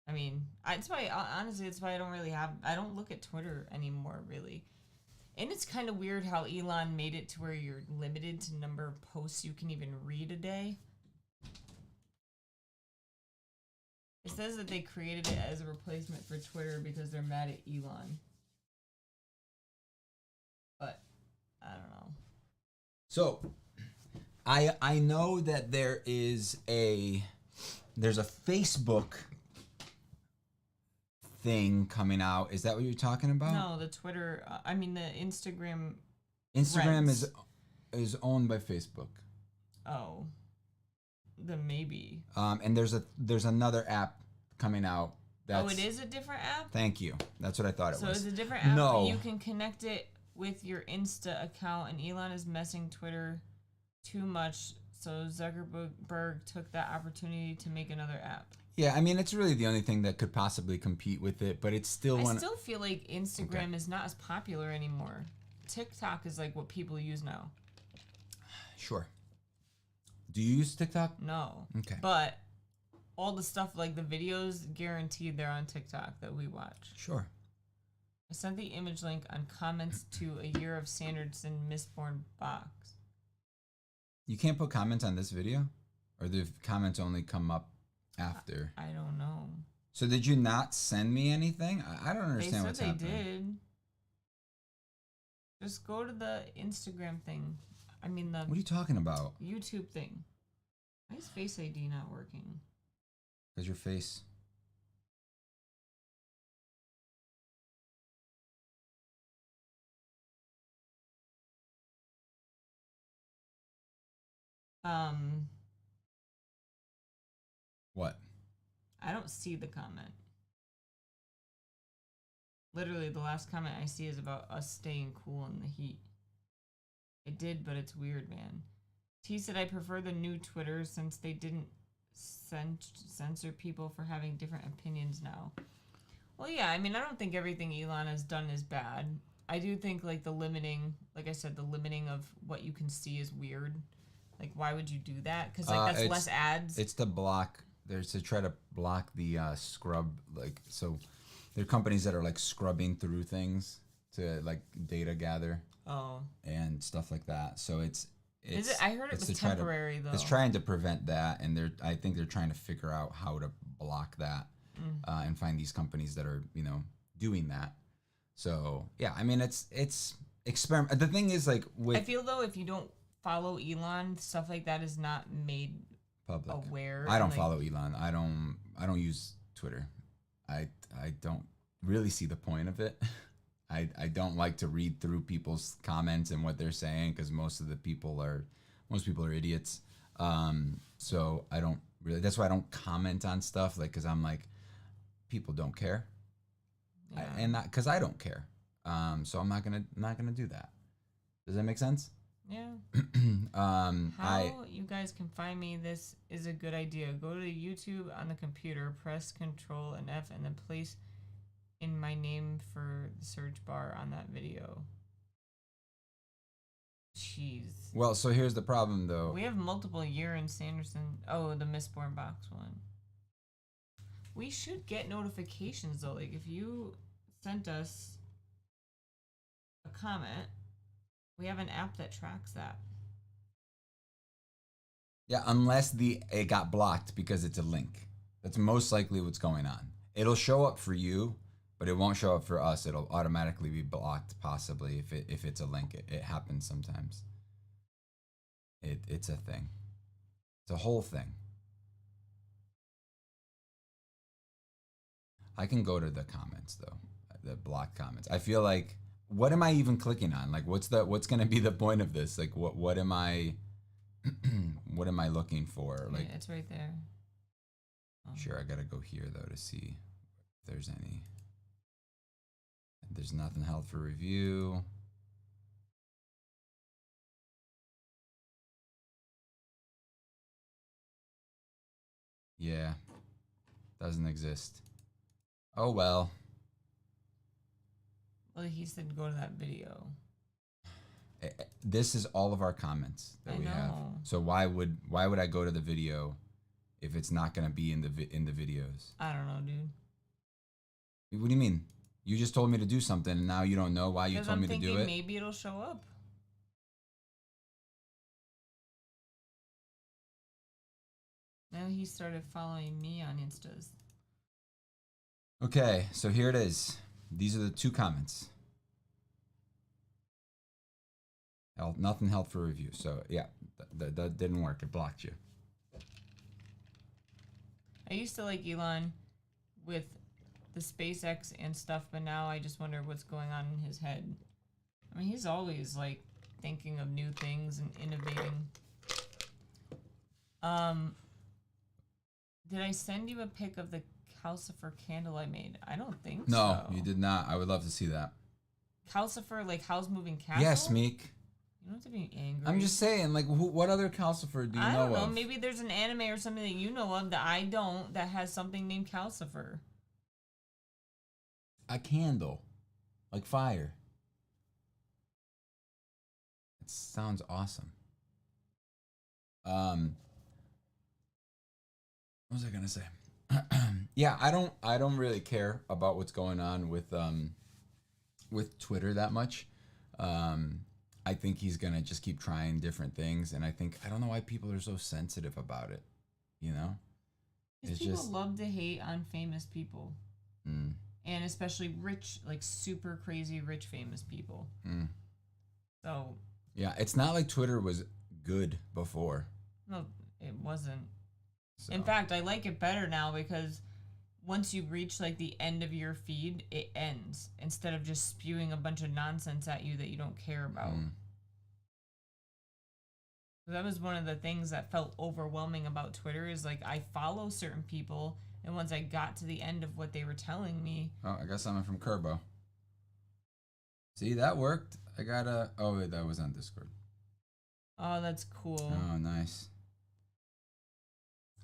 I mean, it's why, honestly, it's why I don't look at Twitter anymore, really. And it's kind of weird how Elon made it to where you're limited to number of posts you can even read a day. It says that they created it as a replacement for Twitter because they're mad at Elon. But, I don't know. So, I know that there's a Facebook thing coming out. Is that what you're talking about? No, the Twitter. I mean the Instagram. Instagram Rents. is owned by Facebook. Oh, then maybe. And there's another app coming out. It is a different app. Thank you. That's what I thought it was. So it's a different app. No. But you can connect it with your Insta account, and Elon is messing Twitter too much. So Zuckerberg took that opportunity to make another app. Yeah, I mean, it's really the only thing that could possibly compete with it, but it's still I still feel like Instagram is not as popular anymore. TikTok is like what people use now. Sure. Do you use TikTok? No. Okay. But all the stuff, like the videos, guaranteed they're on TikTok that we watch. Sure. I sent the image link on comments to A Year of Sanderson Mistborn box. You can't put comments on this video? Or the comments only come up after? I don't know. So did you not send me anything? I don't understand what's happening. They did. Just go to the Instagram thing. I mean the... What are you talking about? YouTube thing. Why is Face ID not working? Because your face... What? I don't see the comment. Literally, the last comment I see is about us staying cool in the heat. It did, but it's weird, man. T said, I prefer the new Twitter since they didn't censor people for having different opinions now. Well, yeah, I mean, I don't think everything Elon has done is bad. I do think, like, the limiting, like I said, the limiting of what you can see is weird. Like, why would you do that? Because, like, that's less ads. It's to block, there's to try to block the scrub, like, so there are companies that are, like, scrubbing through things to, like, data gather. Oh. And stuff like that. So it's is it? I heard it was temporary, though. It's trying to prevent that, and I think they're trying to figure out how to block that and find these companies that are, doing that. So yeah, I mean, it's experiment. The thing is, like, with I feel though if you don't follow Elon, stuff like that is not made public. Aware. I don't follow Elon. I don't use Twitter. I don't really see the point of it. I don't like to read through people's comments and what they're saying because most people are idiots. So I don't really. That's why I don't comment on stuff, like, because I'm like, people don't care, Yeah. and not because I don't care. So I'm not gonna do that. Does that make sense? Yeah. How you guys can find me, this is a good idea. Go to YouTube on the computer, press Control and F, and then place in my name for the search bar on that video. Jeez. Well, so here's the problem, though. We have multiple Year in Sanderson. Oh, the Mistborn box one. We should get notifications, though. Like, if you sent us a comment, we have an app that tracks that. Yeah, unless it got blocked because it's a link. That's most likely what's going on. It'll show up for you, but it won't show up for us. It'll automatically be blocked, possibly if it's a link. It happens sometimes. It's a thing. It's a whole thing. I can go to the comments though, the blocked comments. I feel like, what am I even clicking on? Like, what's gonna be the point of this? Like, what am I, what am I looking for? Like, it's right there. Oh. Sure, I gotta go here though to see if there's any. There's nothing held for review. Yeah, doesn't exist. Oh well. Well, he said go to that video. This is all of our comments that we have. So why would I go to the video if it's not gonna be in the videos? I don't know, dude. What do you mean? You just told me to do something, and now you don't know why you told me to do it? Maybe it'll show up. Now he started following me on Instas. Okay, so here it is. These are the 2 comments. Nothing held for review. So yeah, that didn't work. It blocked you. I used to like Elon with the SpaceX and stuff, but now I just wonder what's going on in his head. I mean, he's always like thinking of new things and innovating. Did I send you a pic of the calcifer candle I made? I don't think so. No, you did not. I would love to see that. Calcifer, like Howl's Moving Castle? Yes, Meek. You don't have to be angry. I'm just saying, like, what other calcifer do you know of? I don't know. Maybe there's an anime or something that you know of that I don't that has something named calcifer. A candle. Like fire. It sounds awesome. What was I gonna say? Yeah, I don't really care about what's going on with Twitter that much. I think he's gonna just keep trying different things, and I don't know why people are so sensitive about it. You know, it's people just love to hate on famous people, and especially rich, like super crazy rich famous people. So yeah, it's not like Twitter was good before. No, it wasn't. So. In fact, I like it better now because once you reach like the end of your feed, it ends instead of just spewing a bunch of nonsense at you that you don't care about. That was one of the things that felt overwhelming about Twitter is like I follow certain people, and once I got to the end of what they were telling me. Oh, I got something from Kerbo. See, that worked. I got a. Oh, wait, that was on Discord. Oh, that's cool. Oh, nice.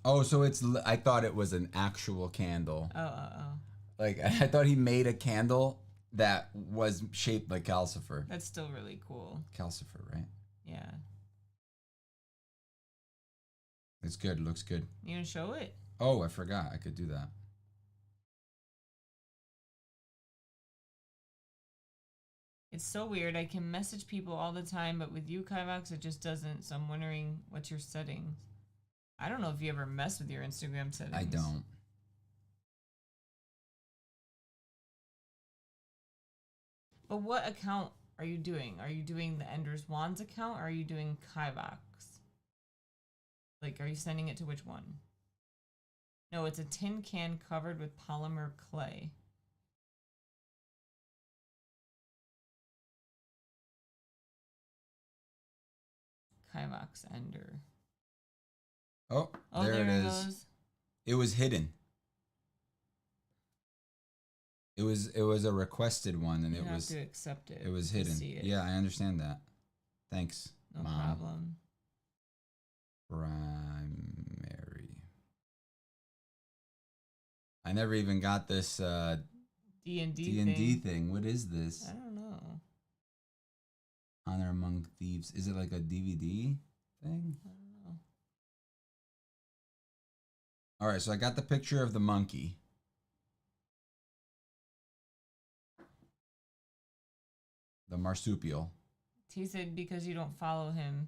Oh, so it's. I thought it was an actual candle. Oh. Like, I thought he made a candle that was shaped like calcifer. That's still really cool. Calcifer, right? Yeah. It's good. It looks good. You gonna show it? Oh, I forgot. I could do that. It's so weird. I can message people all the time, but with you, Kivox, it just doesn't. So I'm wondering what's your settings. I don't know if you ever mess with your Instagram settings. I don't. But what account are you doing? Are you doing the Ender's Wands account, or are you doing Kivox? Like, are you sending it to which one? No, it's a tin can covered with polymer clay. Kivox Ender. Oh, there it is. Goes. It was hidden. It was a requested one, and you have to accept it. It was hidden. See it. Yeah, I understand that. Thanks, no Mom. problem. Primary. I never even got this D&D thing. What is this? I don't know. Honor Among Thieves. Is it like a DVD thing? I don't know. All right, so I got the picture of the monkey. The marsupial. He said because you don't follow him.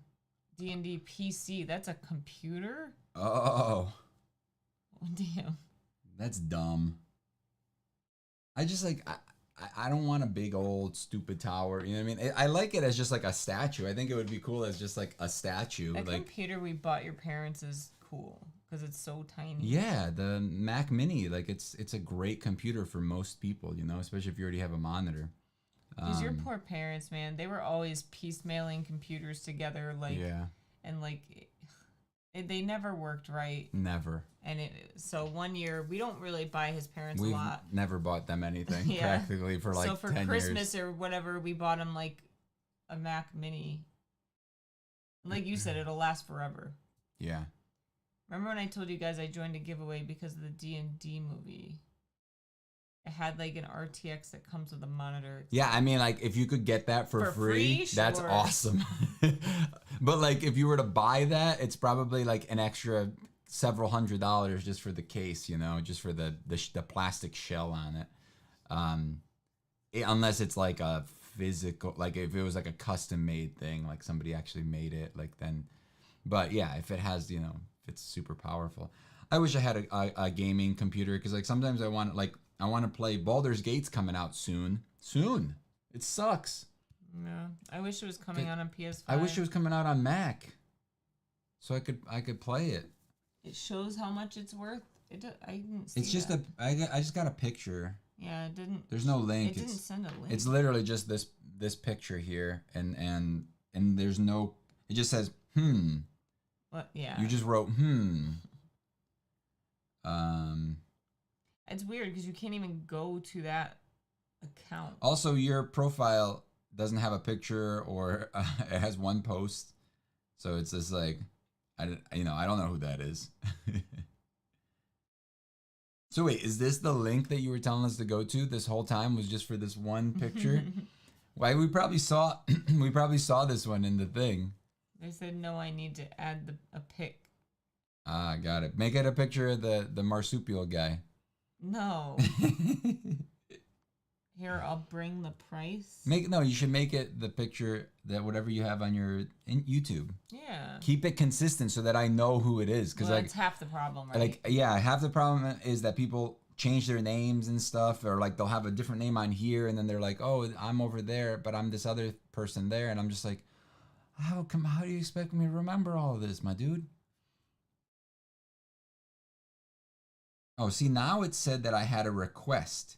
D&D PC. That's a computer? Oh. Oh, damn. That's dumb. I just like I don't want a big old stupid tower. You know what I mean? I like it as just like a statue. I think it would be cool as just like a statue. That like computer we bought your parents is cool because it's so tiny. yeah, the Mac Mini, like it's a great computer for most people. You know, especially if you already have a monitor. Because your poor parents, man, they were always piecemealing computers together, like, Yeah. and like, they never worked right. Never. And so one year, we don't really buy his parents We've a lot. never bought them anything Yeah. practically for like so for 10 Christmas years. or whatever, we bought him like a Mac Mini. Like you said, it'll last forever. Yeah. Remember when I told you guys I joined a giveaway because of the D&D movie? It had like an RTX that comes with a monitor. Yeah, I mean, like if you could get that for free, that's sure. awesome. But like if you were to buy that, it's probably like an extra several $100s just for the case, you know, just for the plastic shell on it. Unless it's like a physical, like if it was like a custom made thing, like somebody actually made it, like then. But yeah, if it has, you know, if it's super powerful. I wish I had a gaming computer because like sometimes I want to play Baldur's Gate's coming out soon. Soon. It sucks. Yeah. I wish it was coming out on PS5. I wish it was coming out on Mac. So I could play it. It shows how much it's worth. I didn't see It's just that. I just got a picture. Yeah, it didn't. There's no link. It didn't send a link. It's literally just this picture here and there's no, it just says What? Yeah. You just wrote It's weird because you can't even go to that account. Also, your profile doesn't have a picture or it has one post. So it's just like, I don't know who that is. So wait, is this the link that you were telling us to go to this whole time was just for this one picture? Why we probably saw this one in the thing. They said, no, I need to add a pic. Ah, got it. Make it a picture of the marsupial guy. No. Here, I'll bring the price. You should make it the picture that whatever you have on your YouTube. Yeah. Keep it consistent so that I know who it is. Because that's half the problem, right? Like, yeah, half the problem is that people change their names and stuff, or like they'll have a different name on here, and then they're like, "Oh, I'm over there, but I'm this other person there," and I'm just like, How do you expect me to remember all of this, my dude? Oh, see, now it said that I had a request.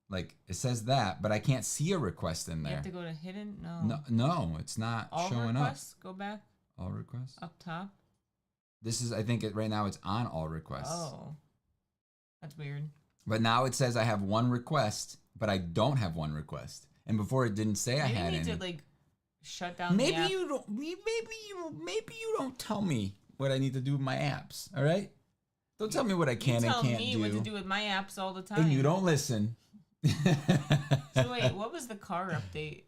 Like, it says that, but I can't see a request in there. You have to go to hidden? No. No, it's not all showing requests? Go back. All requests? Up top? This is, I think right now it's on all requests. Oh. That's weird. But now it says I have one request, but I don't have one request. And before it didn't say I had any. Maybe you need to, like, shut down Maybe the app. maybe you don't tell me what I need to do with my apps, all right? Don't tell me what I can and can't do. You tell me what to do with my apps all the time. And you don't listen. So wait, what was the car update?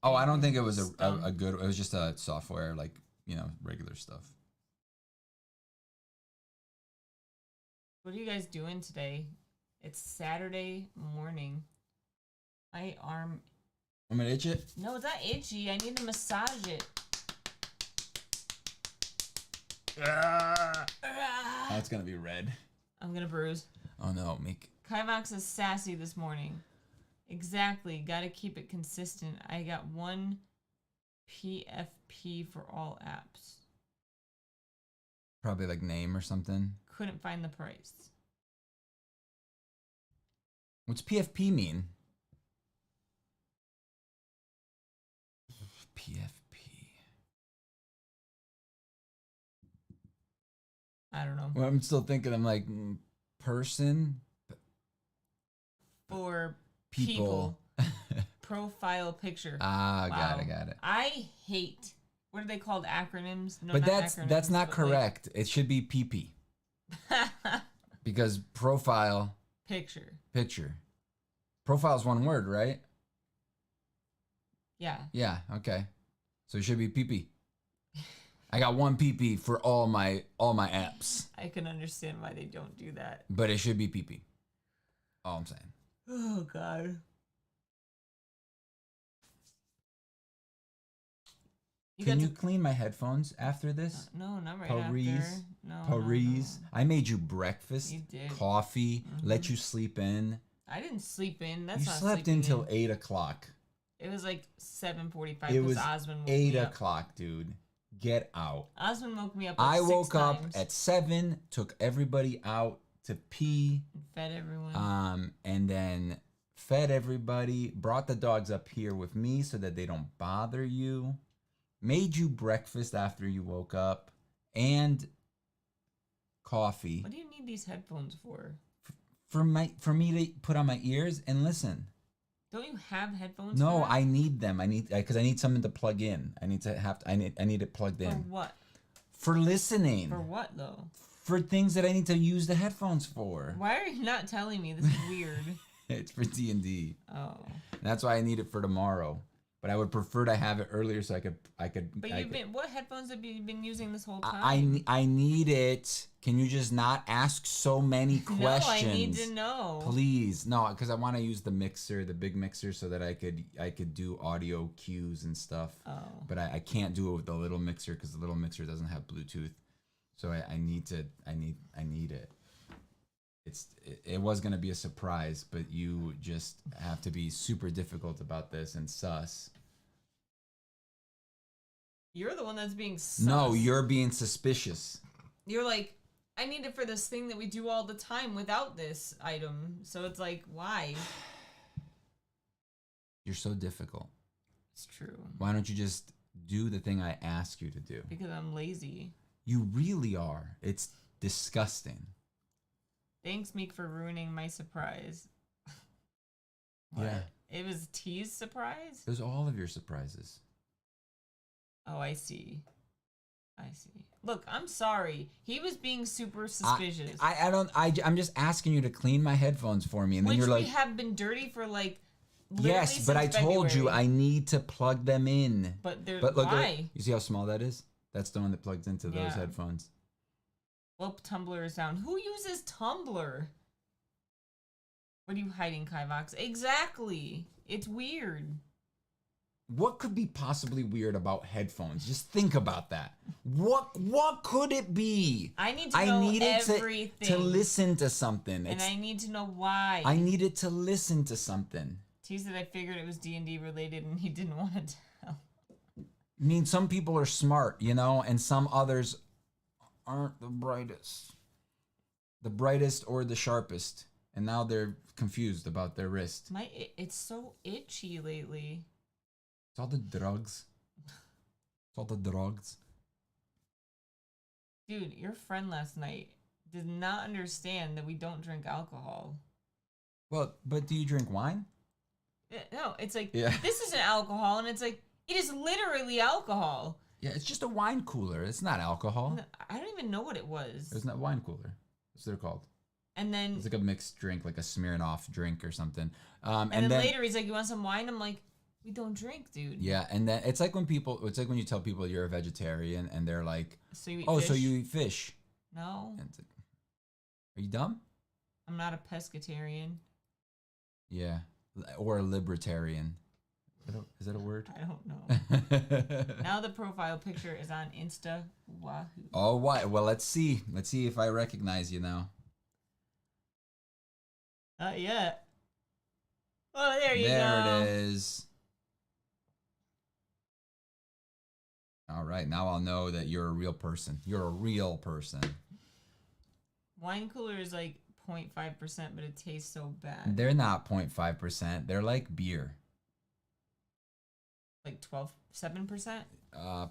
Oh, I don't think it was a good, it was just a software, like, regular stuff. What are you guys doing today? It's Saturday morning. My arm. I'm gonna itch it? No, it's not itchy. I need to massage it. Oh, it's gonna be red. I'm gonna bruise. Oh no, Meek. Kivox is sassy this morning. Exactly. Gotta keep it consistent. I got one PFP for all apps. Probably like name or something. Couldn't find the price. What's PFP mean? PFP. I don't know. Well, I'm still thinking, I'm like, person? For People. Profile picture. Ah, Wow. got it. I hate, what are they called, acronyms? No, But not that's acronyms, not but correct. It should be PP. like- Because profile, Picture. picture. Profile is one word, right? Yeah. Yeah, okay. So it should be PP. I got one PP for all my apps. I can understand why they don't do that. But it should be PP. All I'm saying. Oh, God. Can you clean my headphones after this? No, not right Paris. after. No, Paris. no. I made you breakfast, You did. coffee, let you sleep in. I didn't sleep in. That's You not slept sleeping until in. 8 o'clock. It was like 7:45 It because was Osmond woke 8 me up. o'clock, dude. Get out. Osmond woke me up like I 6 woke up times. at 7, took everybody out to pee, And fed everyone. and then fed everybody, brought the dogs up here with me so that they don't bother you, made you breakfast after you woke up, and coffee What do you need these headphones for? for me to put on my ears and listen. Don't you have headphones? No, for that? I need them. Because I need something to plug in. I need it plugged in. For what? For listening. For what though? For things that I need to use the headphones for. Why are you not telling me? This is weird. It's for D&D. Oh. That's why I need it for tomorrow. But I would prefer to have it earlier so I could. But what headphones have you been using this whole time? I need it. Can you just not ask so many questions? No, I need to know. Please, no, because I want to use the mixer, the big mixer, so that I could do audio cues and stuff. Oh. But I can't do it with the little mixer because the little mixer doesn't have Bluetooth. So I need it. It was gonna be a surprise, but you just have to be super difficult about this and sus. You're the one that's being sus. No, you're being suspicious. You're like, I need it for this thing that we do all the time without this item. So it's like, why? You're so difficult. It's true. Why don't you just do the thing I ask you to do? Because I'm lazy. You really are. It's disgusting. Thanks, Meek, for ruining my surprise. What? Yeah. It was T's surprise? It was all of your surprises. Oh, I see. Look, I'm sorry. He was being super suspicious. I'm just asking you to clean my headphones for me, and then Which you're like, we have been dirty for like. Literally yes, but I since told you February. I need to plug them in. But look, why? you see how small that is? That's the one that plugs into those Yeah. headphones. Well, Tumblr is down. Who uses Tumblr? What are you hiding, Kivox? Exactly. It's weird. What could be possibly weird about headphones? Just think about that. What could it be? I need to know everything. to listen to something. And I need to know why. I needed to listen to something. T said I figured it was D&D related and he didn't want to tell. I mean, some people are smart, and some others aren't the brightest. The brightest or the sharpest. And now they're confused about their wrist. It's so itchy lately. It's all the drugs. Dude, your friend last night did not understand that we don't drink alcohol. Well, but do you drink wine? No, it's like, Yeah. This isn't alcohol. And it's like, it is literally alcohol. Yeah, it's just a wine cooler. It's not alcohol. No, I don't even know what it was. It's not wine cooler. That's what they're called. And then, It's like a mixed drink, like a Smirnoff drink or something. and then later he's like, you want some wine? I'm like, we don't drink, dude. Yeah, and then it's like when you tell people you're a vegetarian and they're like, So you eat oh, fish? so you eat fish. No, And it's like, are you dumb? I'm not a pescatarian. Yeah, or a libertarian. Is that a word? I don't know. Now the profile picture is on Insta. Wahoo. Oh, what? Well, let's see. Let's see if I recognize you now. Not yet. Oh, there you go. There it is. All right, now I'll know that you're a real person. You're a real person. Wine cooler is like 0.5%, but it tastes so bad. They're not 0.5%. They're like beer. Like 7%?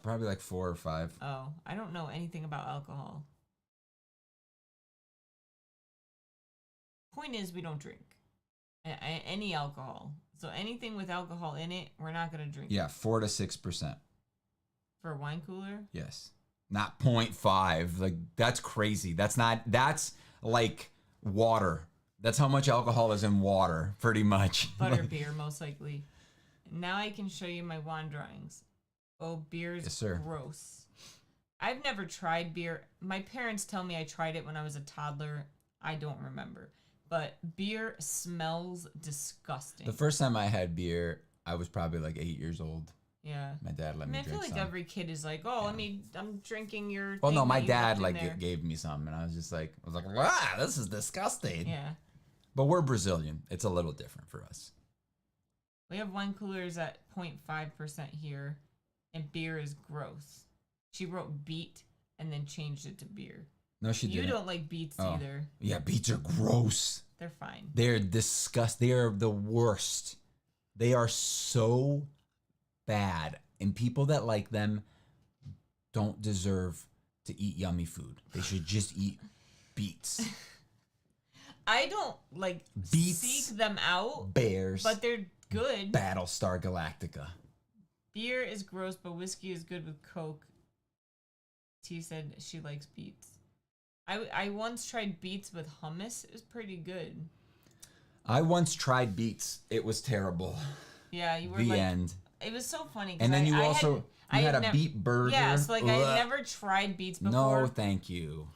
Probably like 4 or 5. Oh, I don't know anything about alcohol. Point is, we don't drink any alcohol. So anything with alcohol in it, we're not going to drink. Yeah, 4 to 6%. For a wine cooler? Yes. Not 0.5. Like, that's crazy. That's like water. That's how much alcohol is in water, pretty much. Butterbeer, most likely. Now I can show you my wand drawings. Oh, beer's Yes, sir. gross. I've never tried beer. My parents tell me I tried it when I was a toddler. I don't remember. But beer smells disgusting. The first time I had beer, I was probably like 8 years old. Yeah. My dad let me I drink feel like some. every kid is like, oh, I'm drinking your. Well, no, thing my that you dad left in there." gave me some, and I was like, wow, this is disgusting. Yeah. But we're Brazilian. It's a little different for us. We have wine coolers at 0.5% here, and beer is gross. She wrote beet and then changed it to beer. No, she didn't. You don't like beets either. Yeah, beets are gross. They're fine. They're disgusting. They are the worst. They are so bad. And people that like them don't deserve to eat yummy food. They should just eat beets. I don't like Beets, seek them out, bears, but they're good. Battlestar Galactica. Beer is gross, but whiskey is good with Coke. T said she likes beets. I once tried beets with hummus. It was pretty good. I once tried beets. It was terrible. Yeah, you were the like, end. It was so funny. And then you had a nev- beet burger. Yeah, so like I Ugh. had never tried beets before. No, thank you.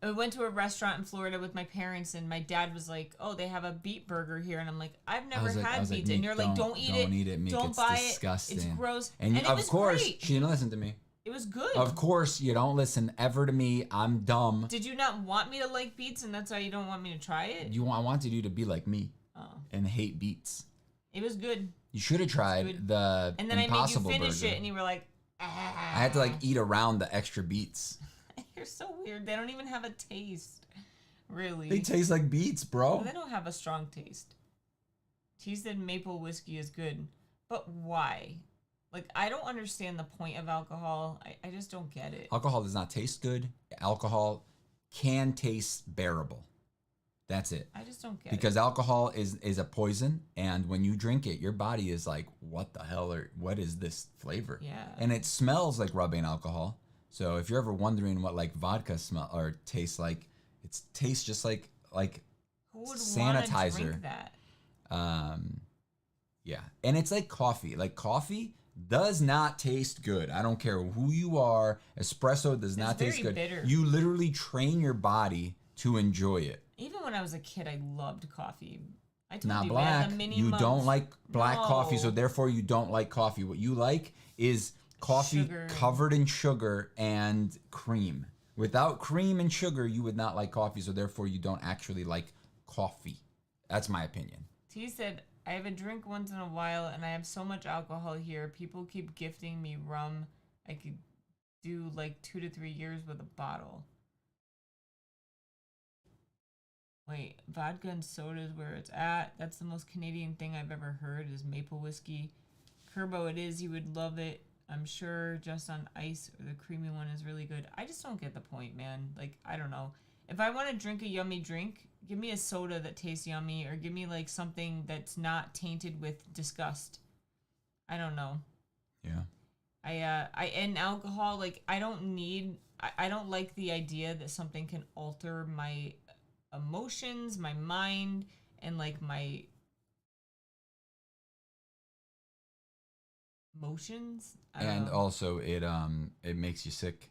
I went to a restaurant in Florida with my parents, and my dad was like, "Oh, they have a beet burger here," and I'm like, "I've never had beets," and you're like, "Don't eat it, Meek. don't It's buy disgusting. it, it's gross." And, it of was course, great. she didn't listen to me. It was good. Of course, you don't listen ever to me. I'm dumb. Did you not want me to like beets, and that's why you don't want me to try it? I wanted you to be like me and hate beets. It was good. You should have tried the And then Impossible I made you finish burger. it, and you were like, I had to like eat around the extra beets. You're so weird. They don't even have a taste. Really. They taste like beets, bro. They don't have a strong taste. T said maple whiskey is good. But why? Like, I don't understand the point of alcohol. I just don't get it. Alcohol does not taste good. Alcohol can taste bearable. That's it. I just don't get because alcohol is a poison, and when you drink it, your body is like, what the hell, or what is this flavor? Yeah. And it smells like rubbing alcohol. So if you're ever wondering what like vodka smell or tastes like, it tastes just like Who would sanitizer. Drink that? Yeah. And it's like coffee. Like coffee does not taste good. I don't care who you are. Espresso does not taste good. Bitter. You literally train your body to enjoy it. Even when I was a kid, I loved coffee. I told Not you, black. the mini You mugs. don't like black coffee, so No. therefore you don't like coffee. What you like is coffee Sugar. covered in sugar and cream. Without cream and sugar, you would not like coffee, so therefore you don't actually like coffee. That's my opinion. T said, I have a drink once in a while, and I have so much alcohol here. People keep gifting me rum. I could do like 2 to 3 years with a bottle. Wait, vodka and soda is where it's at. That's the most Canadian thing I've ever heard is maple whiskey. Kerbo, it is. You would love it. I'm sure just on ice or the creamy one is really good. I just don't get the point, man. Like, I don't know. If I want to drink a yummy drink, give me a soda that tastes yummy, or give me like something that's not tainted with disgust. I don't know. Yeah. And alcohol, like I don't like the idea that something can alter my emotions, my mind, and like my emotions. I don't And know. also it makes you sick.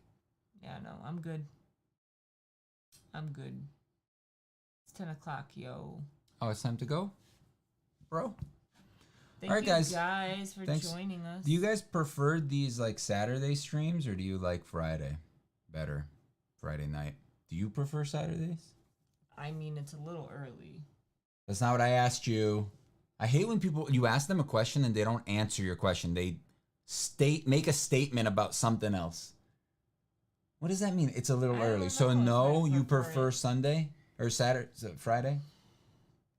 Yeah, no, I'm good. It's 10 o'clock, yo. Oh, it's time to go? Bro. Thank All right, you guys. for Thanks. joining us. Do you guys prefer these like Saturday streams or do you like Friday better? Friday night. Do you prefer Saturdays? I mean, it's a little early. That's not what I asked you. I hate when you ask them a question and they don't answer your question. They make a statement about something else. What does that mean? It's a little I don't early. know So if no, I you prefer prefer it. Sunday or Saturday, Friday?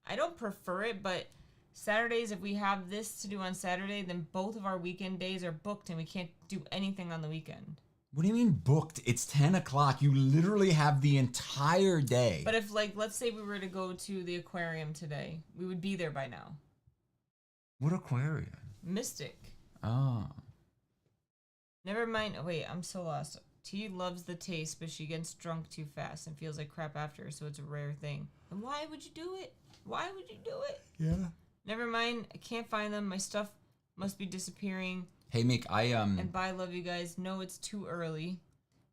I don't prefer it, but Saturdays, if we have this to do on Saturday, then both of our weekend days are booked and we can't do anything on the weekend. What do you mean booked? It's 10 o'clock. You literally have the entire day. But if, like, let's say we were to go to the aquarium today, we would be there by now. What aquarium? Mystic. Oh. Never mind. Oh, wait, I'm so lost. T loves the taste, but she gets drunk too fast and feels like crap after, so it's a rare thing. And why would you do it? Why would you do it? Yeah. Never mind. I can't find them. My stuff must be disappearing. Hey, Mick, And bye, love you guys. No, it's too early.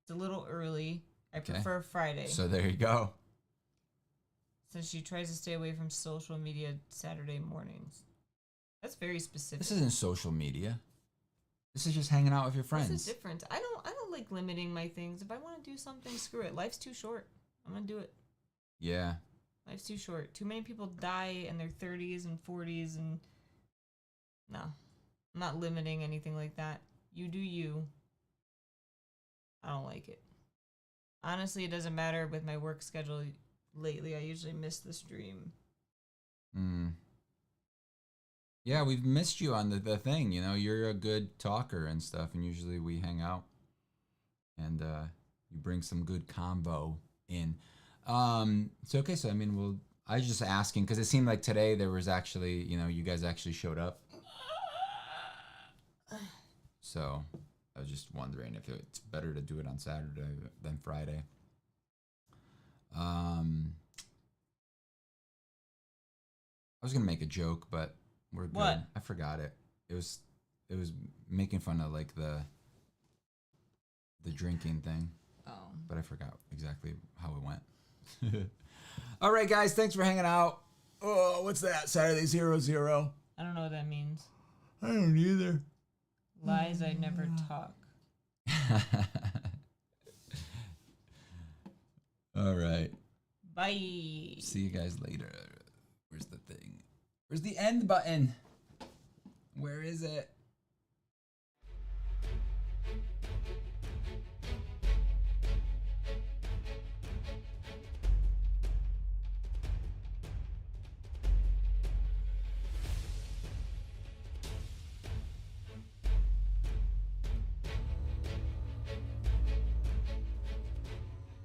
It's a little early. I prefer Friday. So there you go. Since she tries to stay away from social media Saturday mornings. That's very specific. This isn't social media. This is just hanging out with your friends. This is different. I don't like limiting my things. If I want to do something, screw it. Life's too short. I'm gonna do it. Yeah. Life's too short. Too many people die in their 30s and 40s, and no, I'm not limiting anything like that. You do you. I don't like it. Honestly, it doesn't matter with my work schedule lately. I usually miss the stream. Yeah, we've missed you on the thing. You know, you're a good talker and stuff, and usually we hang out and you bring some good convo in. So okay, so I mean, I was just asking because it seemed like today there was actually, you know, you guys actually showed up. So I was just wondering if it's better to do it on Saturday than Friday. I was gonna make a joke, but we're good. What? I forgot it. It was making fun of like the drinking thing. Oh. But I forgot exactly how it went. All right, guys, thanks for hanging out. Oh, what's that? Saturday 00. I don't know what that means. I don't either. Lies I never talk. All right. Bye. See you guys later. Where's the thing? Where's the end button? Where is it?